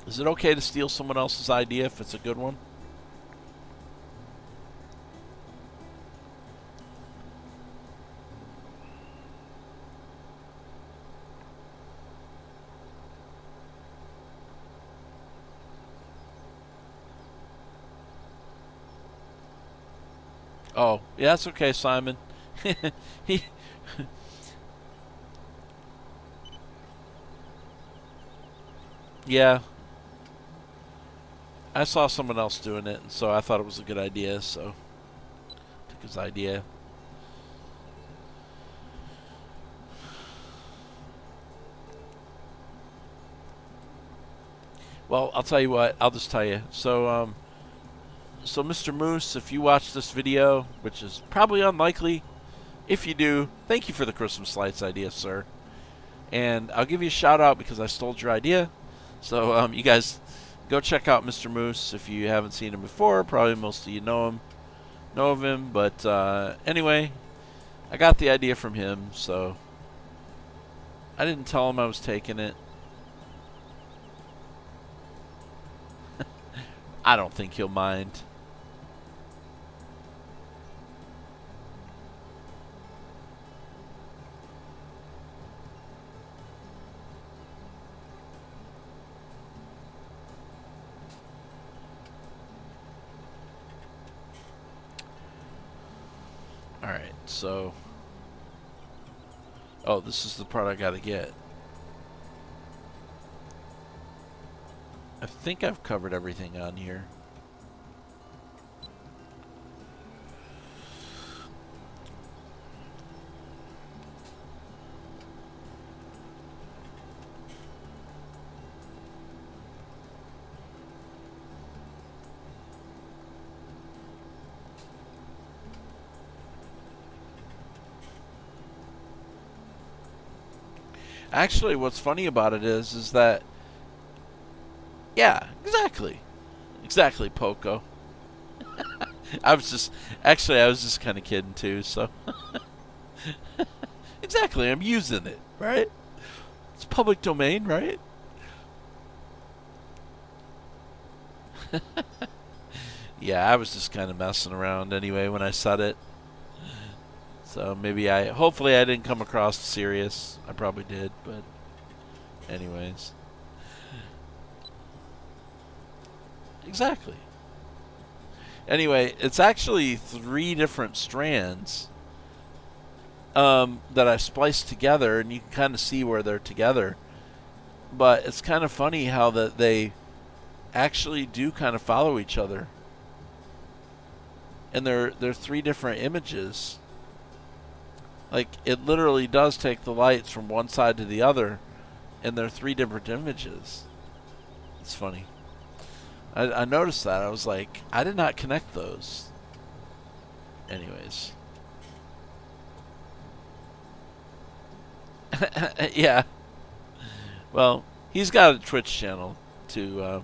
is it okay to steal someone else's idea if it's a good one? Oh, yeah, that's okay, Simon. he, yeah, I saw someone else doing it, and so I thought it was a good idea. So took his idea. Well, I'll tell you what. I'll just tell you. So Mr. Moose, if you watch this video, which is probably unlikely, if you do, thank you for the Christmas lights idea, sir. And I'll give you a shout out because I stole your idea. So you guys go check out Mr. Moose if you haven't seen him before. Probably most of you know of him. But anyway, I got the idea from him, so I didn't tell him I was taking it. I don't think he'll mind. Alright, so... Oh, this is the part I gotta get. I think I've covered everything on here. Actually, what's funny about it is that, yeah, exactly, Poco. I was just kind of kidding too. So, exactly, I'm using it, right? It's public domain, right? Yeah, I was just kind of messing around anyway when I said it. So hopefully I didn't come across serious. I probably did, but anyways. Exactly. Anyway, it's actually 3 different strands that I spliced together, and you can kind of see where they're together. But it's kind of funny how that they actually do kind of follow each other. And they're 3 different images. Like, it literally does take the lights from one side to the other, and they're 3 different images. It's funny. I noticed that. I was like, I did not connect those. Anyways. Yeah. Well, he's got a Twitch channel, too.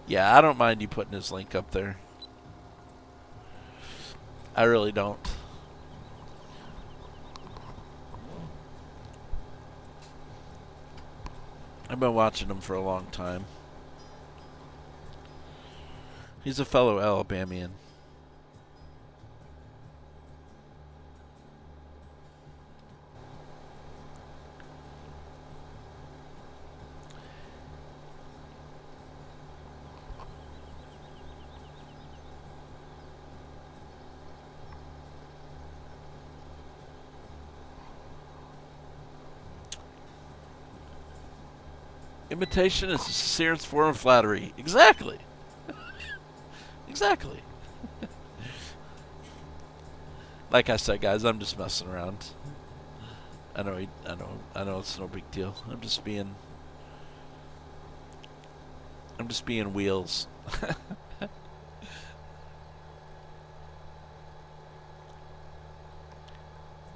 Yeah, I don't mind you putting his link up there. I really don't. I've been watching him for a long time. He's a fellow Alabamian. Imitation is the sincerest form of flattery. Exactly. Exactly. Like I said, guys, I'm just messing around. I know it's no big deal. I'm just being wheels.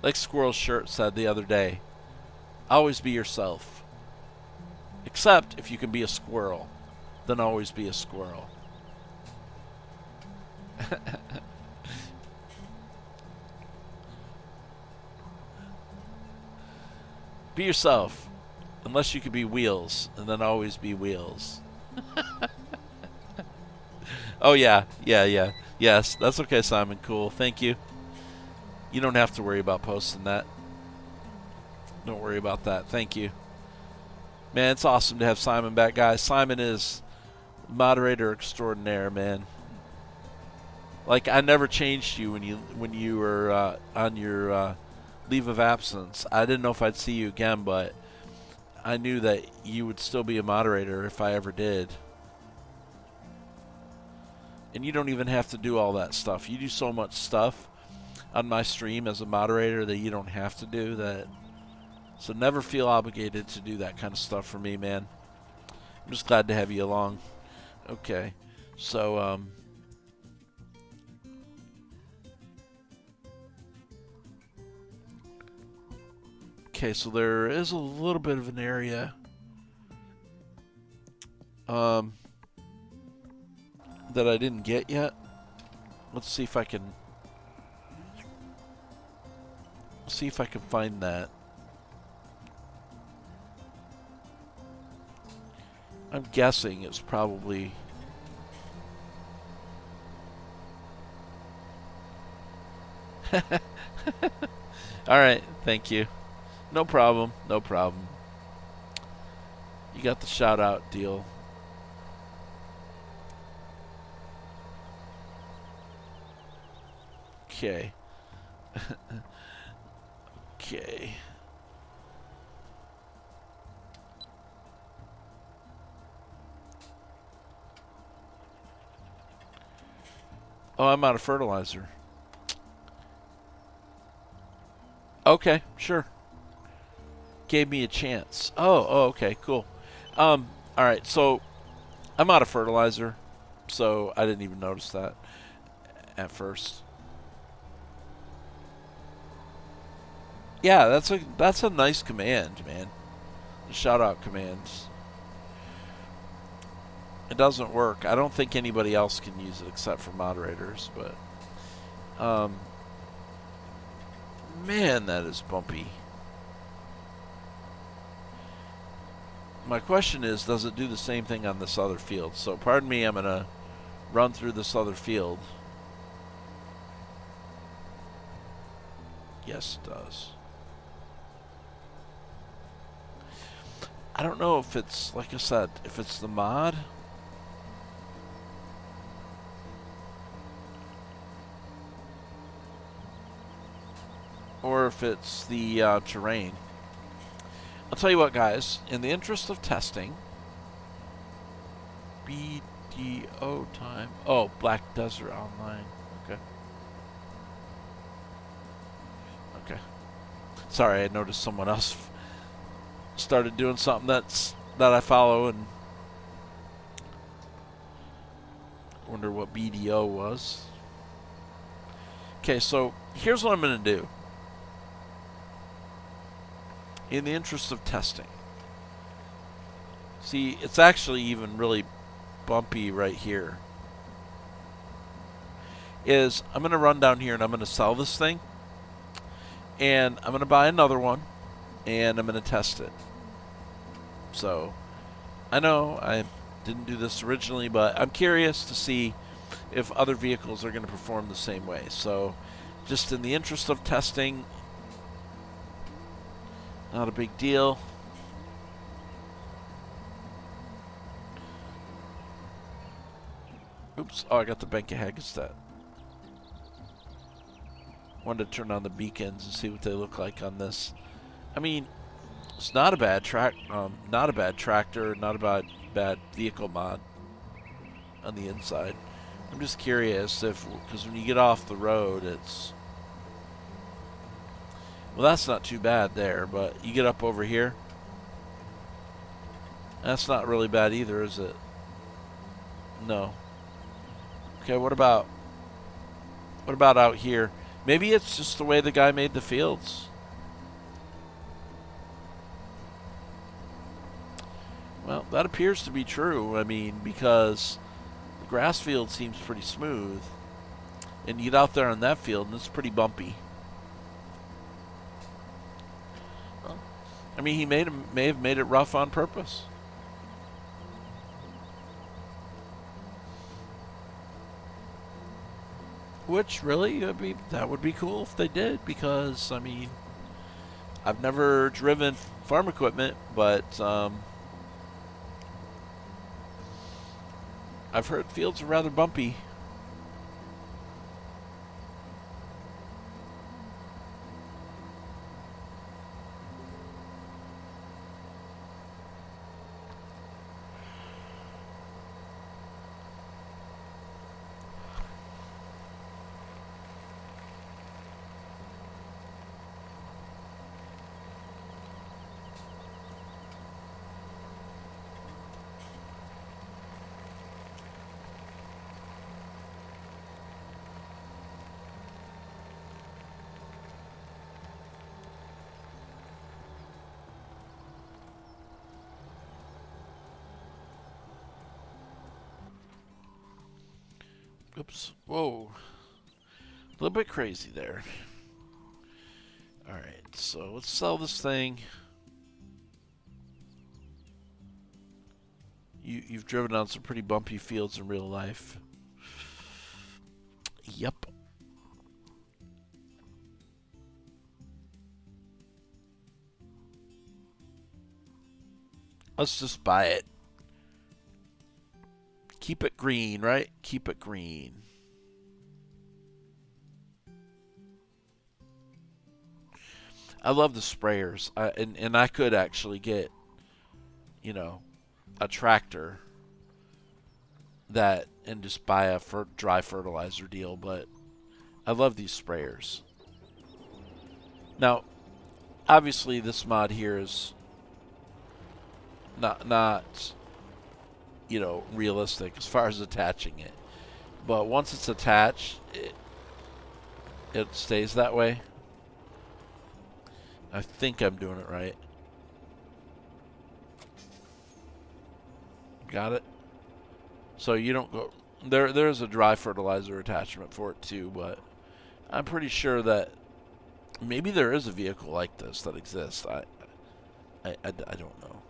Like Squirrel's shirt said the other day, always be yourself. Except if you can be a squirrel, then always be a squirrel. Be yourself, unless you could be Wheels, and then always be Wheels. Oh yeah, yeah. Yes, that's okay, Simon. Cool, thank you. You don't have to worry about posting that. Don't worry about that. Thank you. Man, it's awesome to have Simon back, guys. Simon is moderator extraordinaire, man. Like, I never changed you when you were on your leave of absence. I didn't know if I'd see you again, but I knew that you would still be a moderator if I ever did. And you don't even have to do all that stuff. You do so much stuff on my stream as a moderator that you don't have to do that. So never feel obligated to do that kind of stuff for me, man. I'm just glad to have you along. Okay. So, okay, so there is a little bit of an area that I didn't get yet. Let's see if I can find that. I'm guessing it's probably Alright, thank you. No problem, no problem. You got the shout out deal. Okay. Okay. Oh, I'm out of fertilizer. Okay, sure. Gave me a chance. Oh, okay, cool. All right, so I'm out of fertilizer, so I didn't even notice that at first. Yeah, that's a nice command, man. The shout out commands. It doesn't work. I don't think anybody else can use it except for moderators, but man, that is bumpy. My question is, does it do the same thing on this other field? So pardon me, I'm going to run through this other field. Yes, it does. I don't know if it's, like I said, if it's the mod. Or if it's the terrain. I'll tell you what, guys. In the interest of testing, BDO time. Oh, Black Desert Online. Okay. Okay. Sorry, I noticed someone else started doing something that I follow, and wonder what BDO was. Okay, so here's what I'm going to do. In the interest of testing. See, it's actually even really bumpy right here. Is I'm going to run down here and I'm going to sell this thing. And I'm going to buy another one. And I'm going to test it. So, I know I didn't do this originally, but I'm curious to see if other vehicles are going to perform the same way. So, just in the interest of testing, not a big deal. Oops. Oh, I got the Bank of Hagestad. Wanted to turn on the beacons and see what they look like on this. I mean, it's not a bad not a bad tractor, not a bad vehicle mod on the inside. I'm just curious if, because when you get off the road, it's, well, that's not too bad there, but you get up over here, that's not really bad either, is it? No. Okay, what about out here? Maybe it's just the way the guy made the fields. Well, that appears to be true. I mean, because the grass field seems pretty smooth. And you get out there on that field, and it's pretty bumpy. I mean, he may have made it rough on purpose. Which really, that would be cool if they did, because I mean, I've never driven farm equipment, but I've heard fields are rather bumpy. Oops. Whoa. A little bit crazy there. Alright, so let's sell this thing. You've driven on some pretty bumpy fields in real life. Yep. Let's just buy it. Keep it green, right? Keep it green. I love the sprayers. And I could actually get, you know, a tractor that and just buy a dry fertilizer deal, but I love these sprayers. Now, obviously this mod here is not you know, realistic as far as attaching it. But once it's attached, it stays that way. I think I'm doing it right. Got it? So you don't go... There's a dry fertilizer attachment for it too, but I'm pretty sure that maybe there is a vehicle like this that exists. I don't know.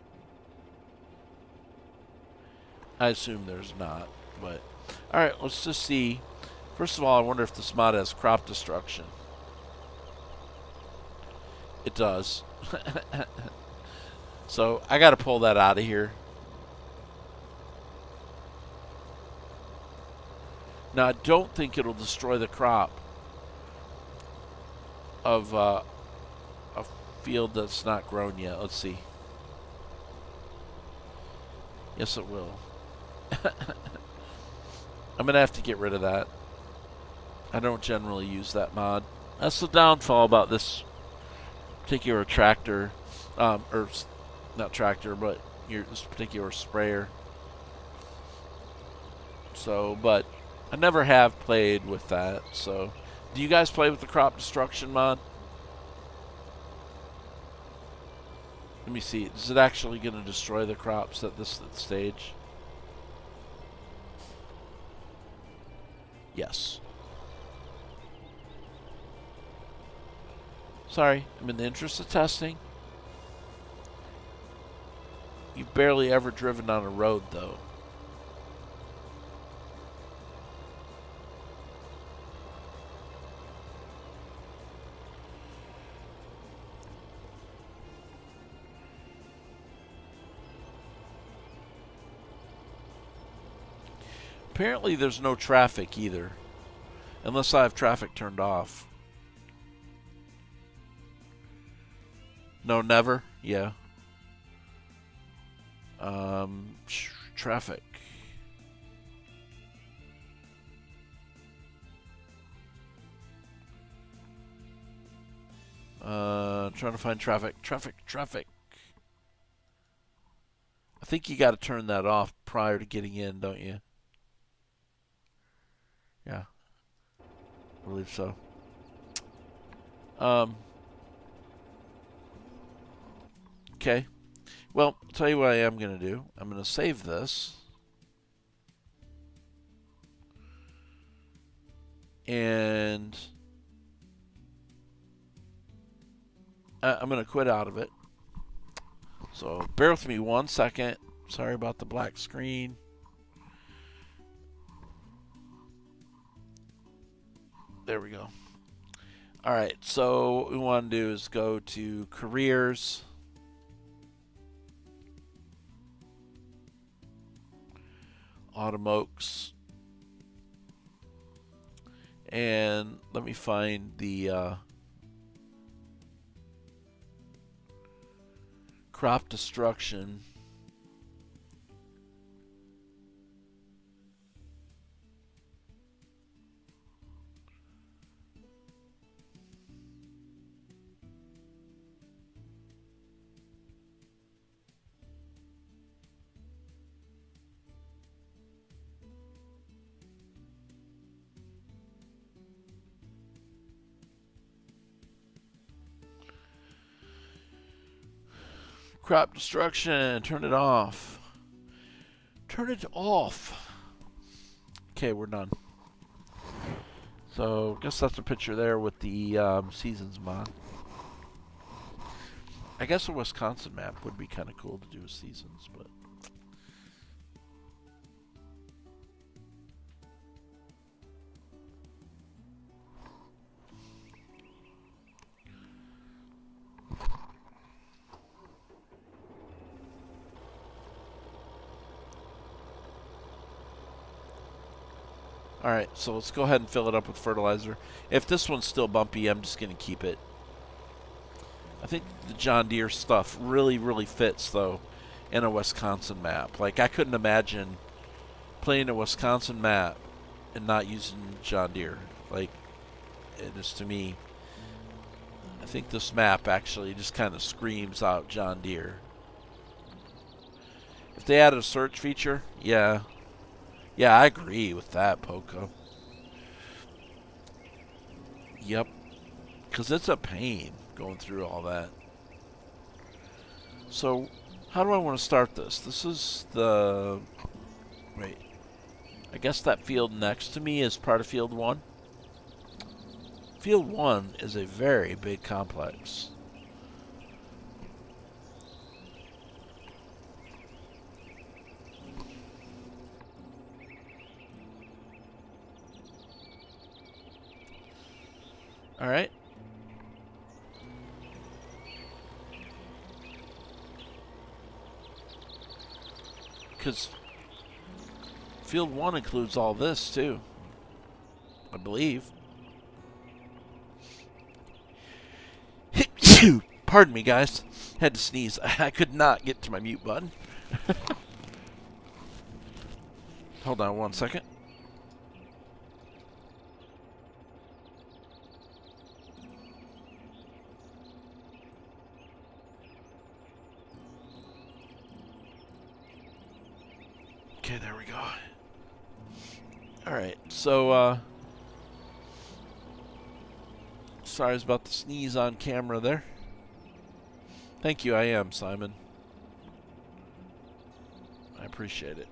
I assume there's not, but... Alright, let's just see. First of all, I wonder if this mod has crop destruction. It does. So, I gotta pull that out of here. Now, I don't think it'll destroy the crop of a field that's not grown yet. Let's see. Yes, it will. I'm going to have to get rid of that. I don't generally use that mod. That's the downfall about this particular tractor. Or, not tractor, but this particular sprayer. So, but I never have played with that. So, do you guys play with the crop destruction mod? Let me see. Is it actually going to destroy the crops at this stage? Yes. Sorry, I'm in the interest of testing. You've barely ever driven on a road, though. Apparently there's no traffic either. Unless I have traffic turned off. No, never? Yeah. Traffic. Trying to find traffic. Traffic. I think you got to turn that off prior to getting in, don't you? Yeah. I believe so. Okay. Well, I'll tell you what I am going to do. I'm going to save this. And I'm going to quit out of it. So bear with me 1 second. Sorry about the black screen. There we go. All right, so what we want to do is go to careers. Automokes. And let me find the crop destruction. Crop destruction, turn it off. Turn it off. Okay, we're done. So, I guess that's a picture there with the seasons mod. I guess a Wisconsin map would be kind of cool to do with seasons, but... Alright, so let's go ahead and fill it up with fertilizer. If this one's still bumpy, I'm just going to keep it. I think the John Deere stuff really, really fits, though, in a Wisconsin map. Like, I couldn't imagine playing a Wisconsin map and not using John Deere. Like, it is to me, I think this map actually just kind of screams out John Deere. If they added a search feature, yeah. Yeah, I agree with that, Poco. Yep. Because it's a pain going through all that. So, how do I want to start this? This is the... Wait. I guess that field next to me is part of Field 1. Field 1 is a very big complex. All right. Because Field 1 includes all this, too. I believe. Pardon me, guys. Had to sneeze. I could not get to my mute button. Hold on 1 second. Okay, there we go. Alright, so, sorry about the sneeze on camera there. Thank you, I am, Simon. I appreciate it.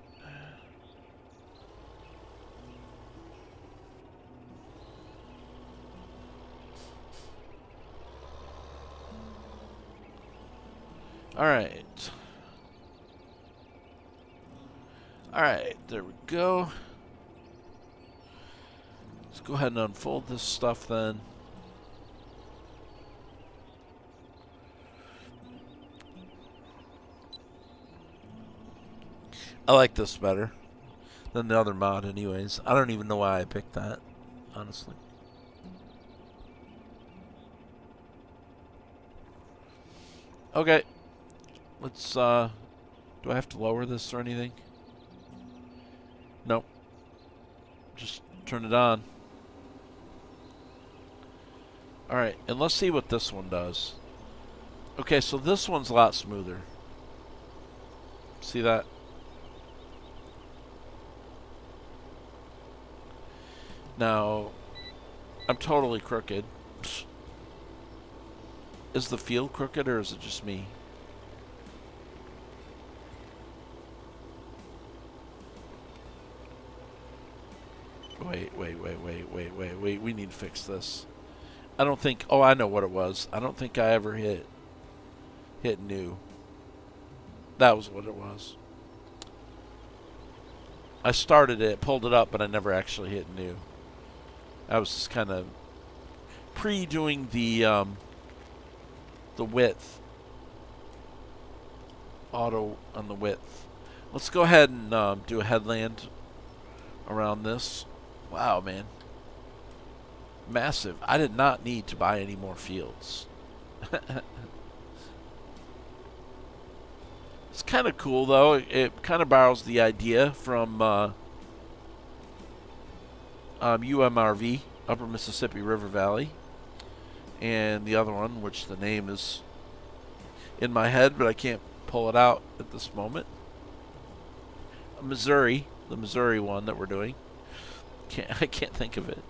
Alright. Alright, there we go. Let's go ahead and unfold this stuff then. I like this better than the other mod anyways. I don't even know why I picked that, honestly. Okay. Let's, do I have to lower this or anything? Nope. Just turn it on. Alright, and let's see what this one does. Okay, so this one's a lot smoother. See that? Now, I'm totally crooked. Is the field crooked or is it just me? Wait. We need to fix this. I don't think... Oh, I know what it was. I don't think I ever hit new. That was what it was. I started it, pulled it up, but I never actually hit new. I was just kind of pre-doing the width. Auto on the width. Let's go ahead and do a headland around this. Wow, man. Massive. I did not need to buy any more fields. It's kind of cool, though. It kind of borrows the idea from UMRV, Upper Mississippi River Valley. And the other one, which the name is in my head, but I can't pull it out at this moment. Missouri, the Missouri one that we're doing. I can't think of it.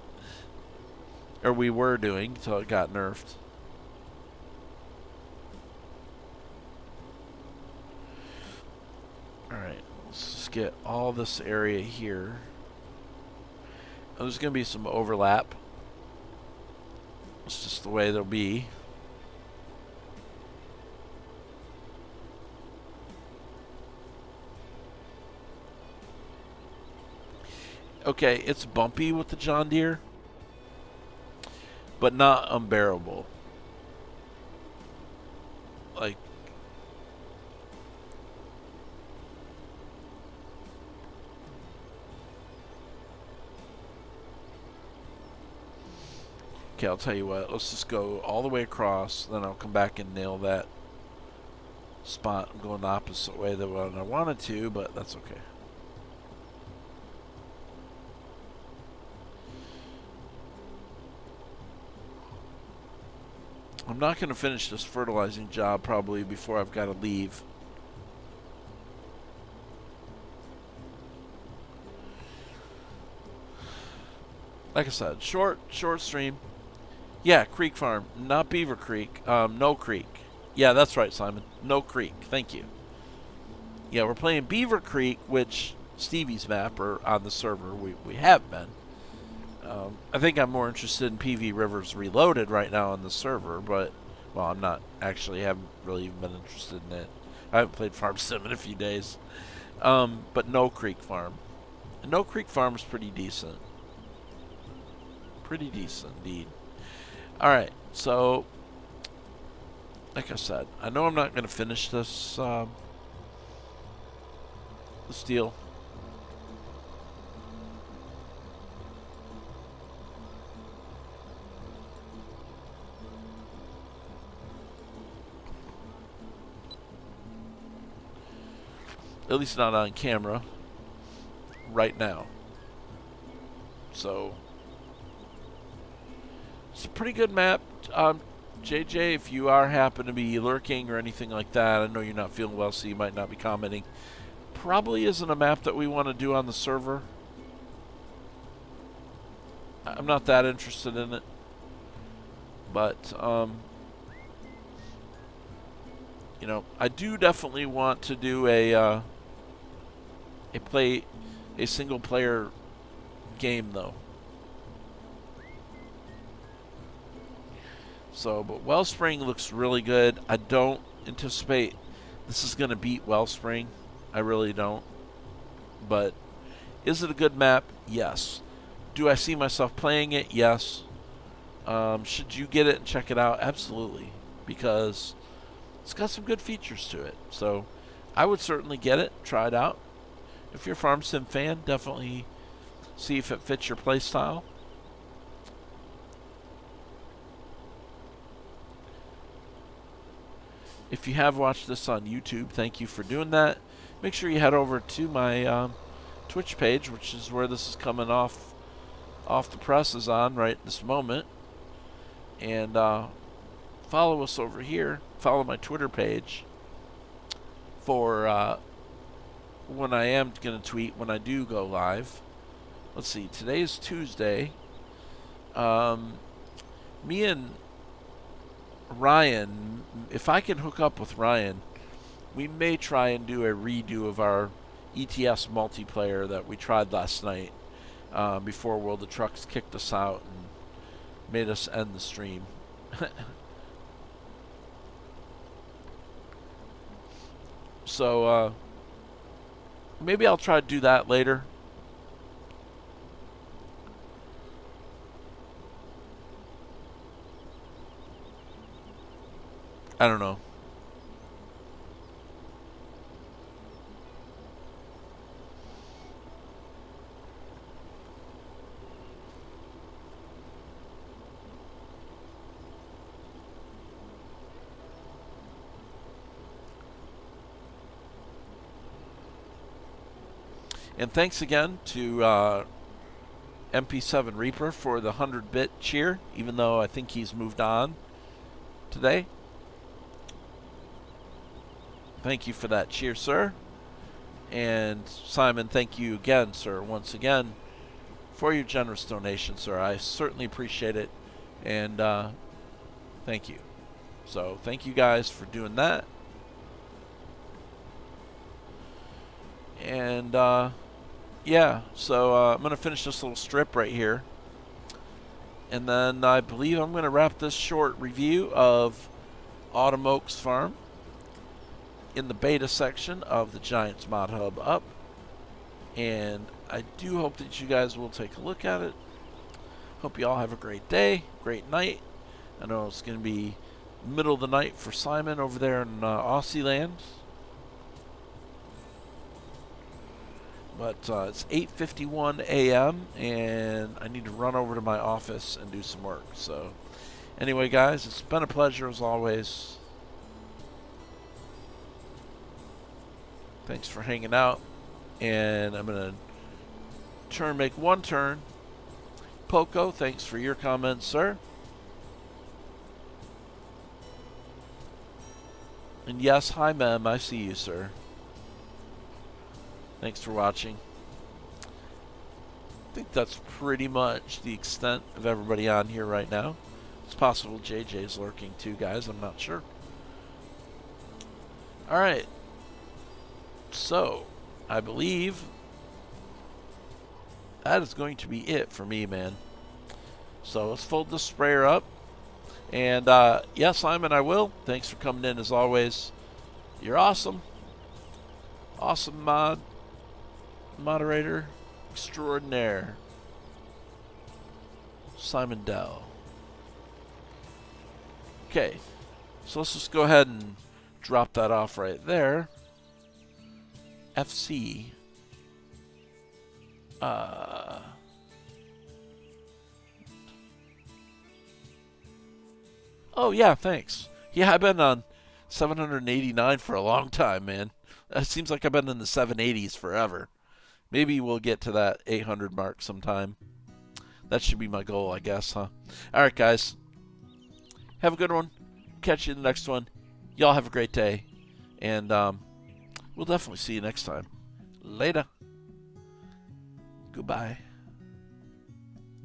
Or we were doing until it got nerfed. Alright, let's just get all this area here. Oh, there's going to be some overlap. It's just the way they'll be. Okay, it's bumpy with the John Deere, but not unbearable. Like, okay, I'll tell you what. Let's just go all the way across, then I'll come back and nail that spot. I'm going the opposite way than what I wanted to, but that's okay. I'm not going to finish this fertilizing job probably before I've got to leave. Like I said, short stream. Yeah, Creek Farm, not Beaver Creek. No Creek. Yeah, that's right, Simon. No Creek. Thank you. Yeah, we're playing Beaver Creek, which Stevie's map or on the server we have been. I think I'm more interested in PV Rivers Reloaded right now on the server, but, well, I'm not actually, haven't really even been interested in it. I haven't played Farm Sim in a few days. But No Creek Farm. And No Creek Farm is pretty decent. Pretty decent, indeed. Alright, so, like I said, I know I'm not going to finish this, this deal. At least not on camera right now. So it's a pretty good map. JJ, if you are happen to be lurking or anything like that, I know you're not feeling well, so you might not be commenting. Probably isn't a map that we want to do on the server. I'm not that interested in it. But you know, I do definitely want to do a single player game though. So, but Wellspring looks really good. I don't anticipate this is going to beat Wellspring. I really don't. But is it a good map? Yes. Do I see myself playing it? Yes. Should you get it and check it out? Absolutely. Because it's got some good features to it. So I would certainly get it, try it out. If you're a Farm Sim fan, definitely see if it fits your playstyle. If you have watched this on YouTube, thank you for doing that. Make sure you head over to my Twitch page, which is where this is coming off the presses on right this moment. And follow us over here. Follow my Twitter page for when I am going to tweet when I do go live. Let's see. Today's Tuesday. Me and Ryan, if I can hook up with Ryan, we may try and do a redo of our ETS multiplayer that we tried last night before World of Trucks kicked us out and made us end the stream. So maybe I'll try to do that later. I don't know. And thanks again to MP7 Reaper for the 100-bit cheer, even though I think he's moved on today. Thank you for that cheer, sir. And Simon, thank you again, sir, once again, for your generous donation, sir. I certainly appreciate it, and thank you. So thank you guys for doing that. And yeah, so I'm going to finish this little strip right here. And then I believe I'm going to wrap this short review of Autumn Oaks Farm in the beta section of the Giants Mod Hub up. And I do hope that you guys will take a look at it. Hope you all have a great day, great night. I know it's going to be middle of the night for Simon over there in Aussie land. But it's 8:51 a.m. and I need to run over to my office and do some work. So anyway, guys, it's been a pleasure as always. Thanks for hanging out. And I'm going to make one turn. Poco, thanks for your comments, sir. And yes, hi, Mem. I see you, sir. Thanks for watching. I think that's pretty much the extent of everybody on here right now. It's possible JJ's lurking too, guys. I'm not sure. Alright. So, I believe that is going to be it for me, man. So, let's fold the sprayer up. And, yeah, Simon, I will. Thanks for coming in as always. You're awesome. Awesome moderator extraordinaire, Simon Dell. Okay, so let's just go ahead and drop that off right there. FC. Oh yeah, thanks. Yeah, I've been on 789 for a long time, man. It seems like I've been in the 780s forever. Maybe we'll get to that 800 mark sometime. That should be my goal, I guess, huh? Alright, guys. Have a good one. Catch you in the next one. Y'all have a great day. And we'll definitely see you next time. Later. Goodbye.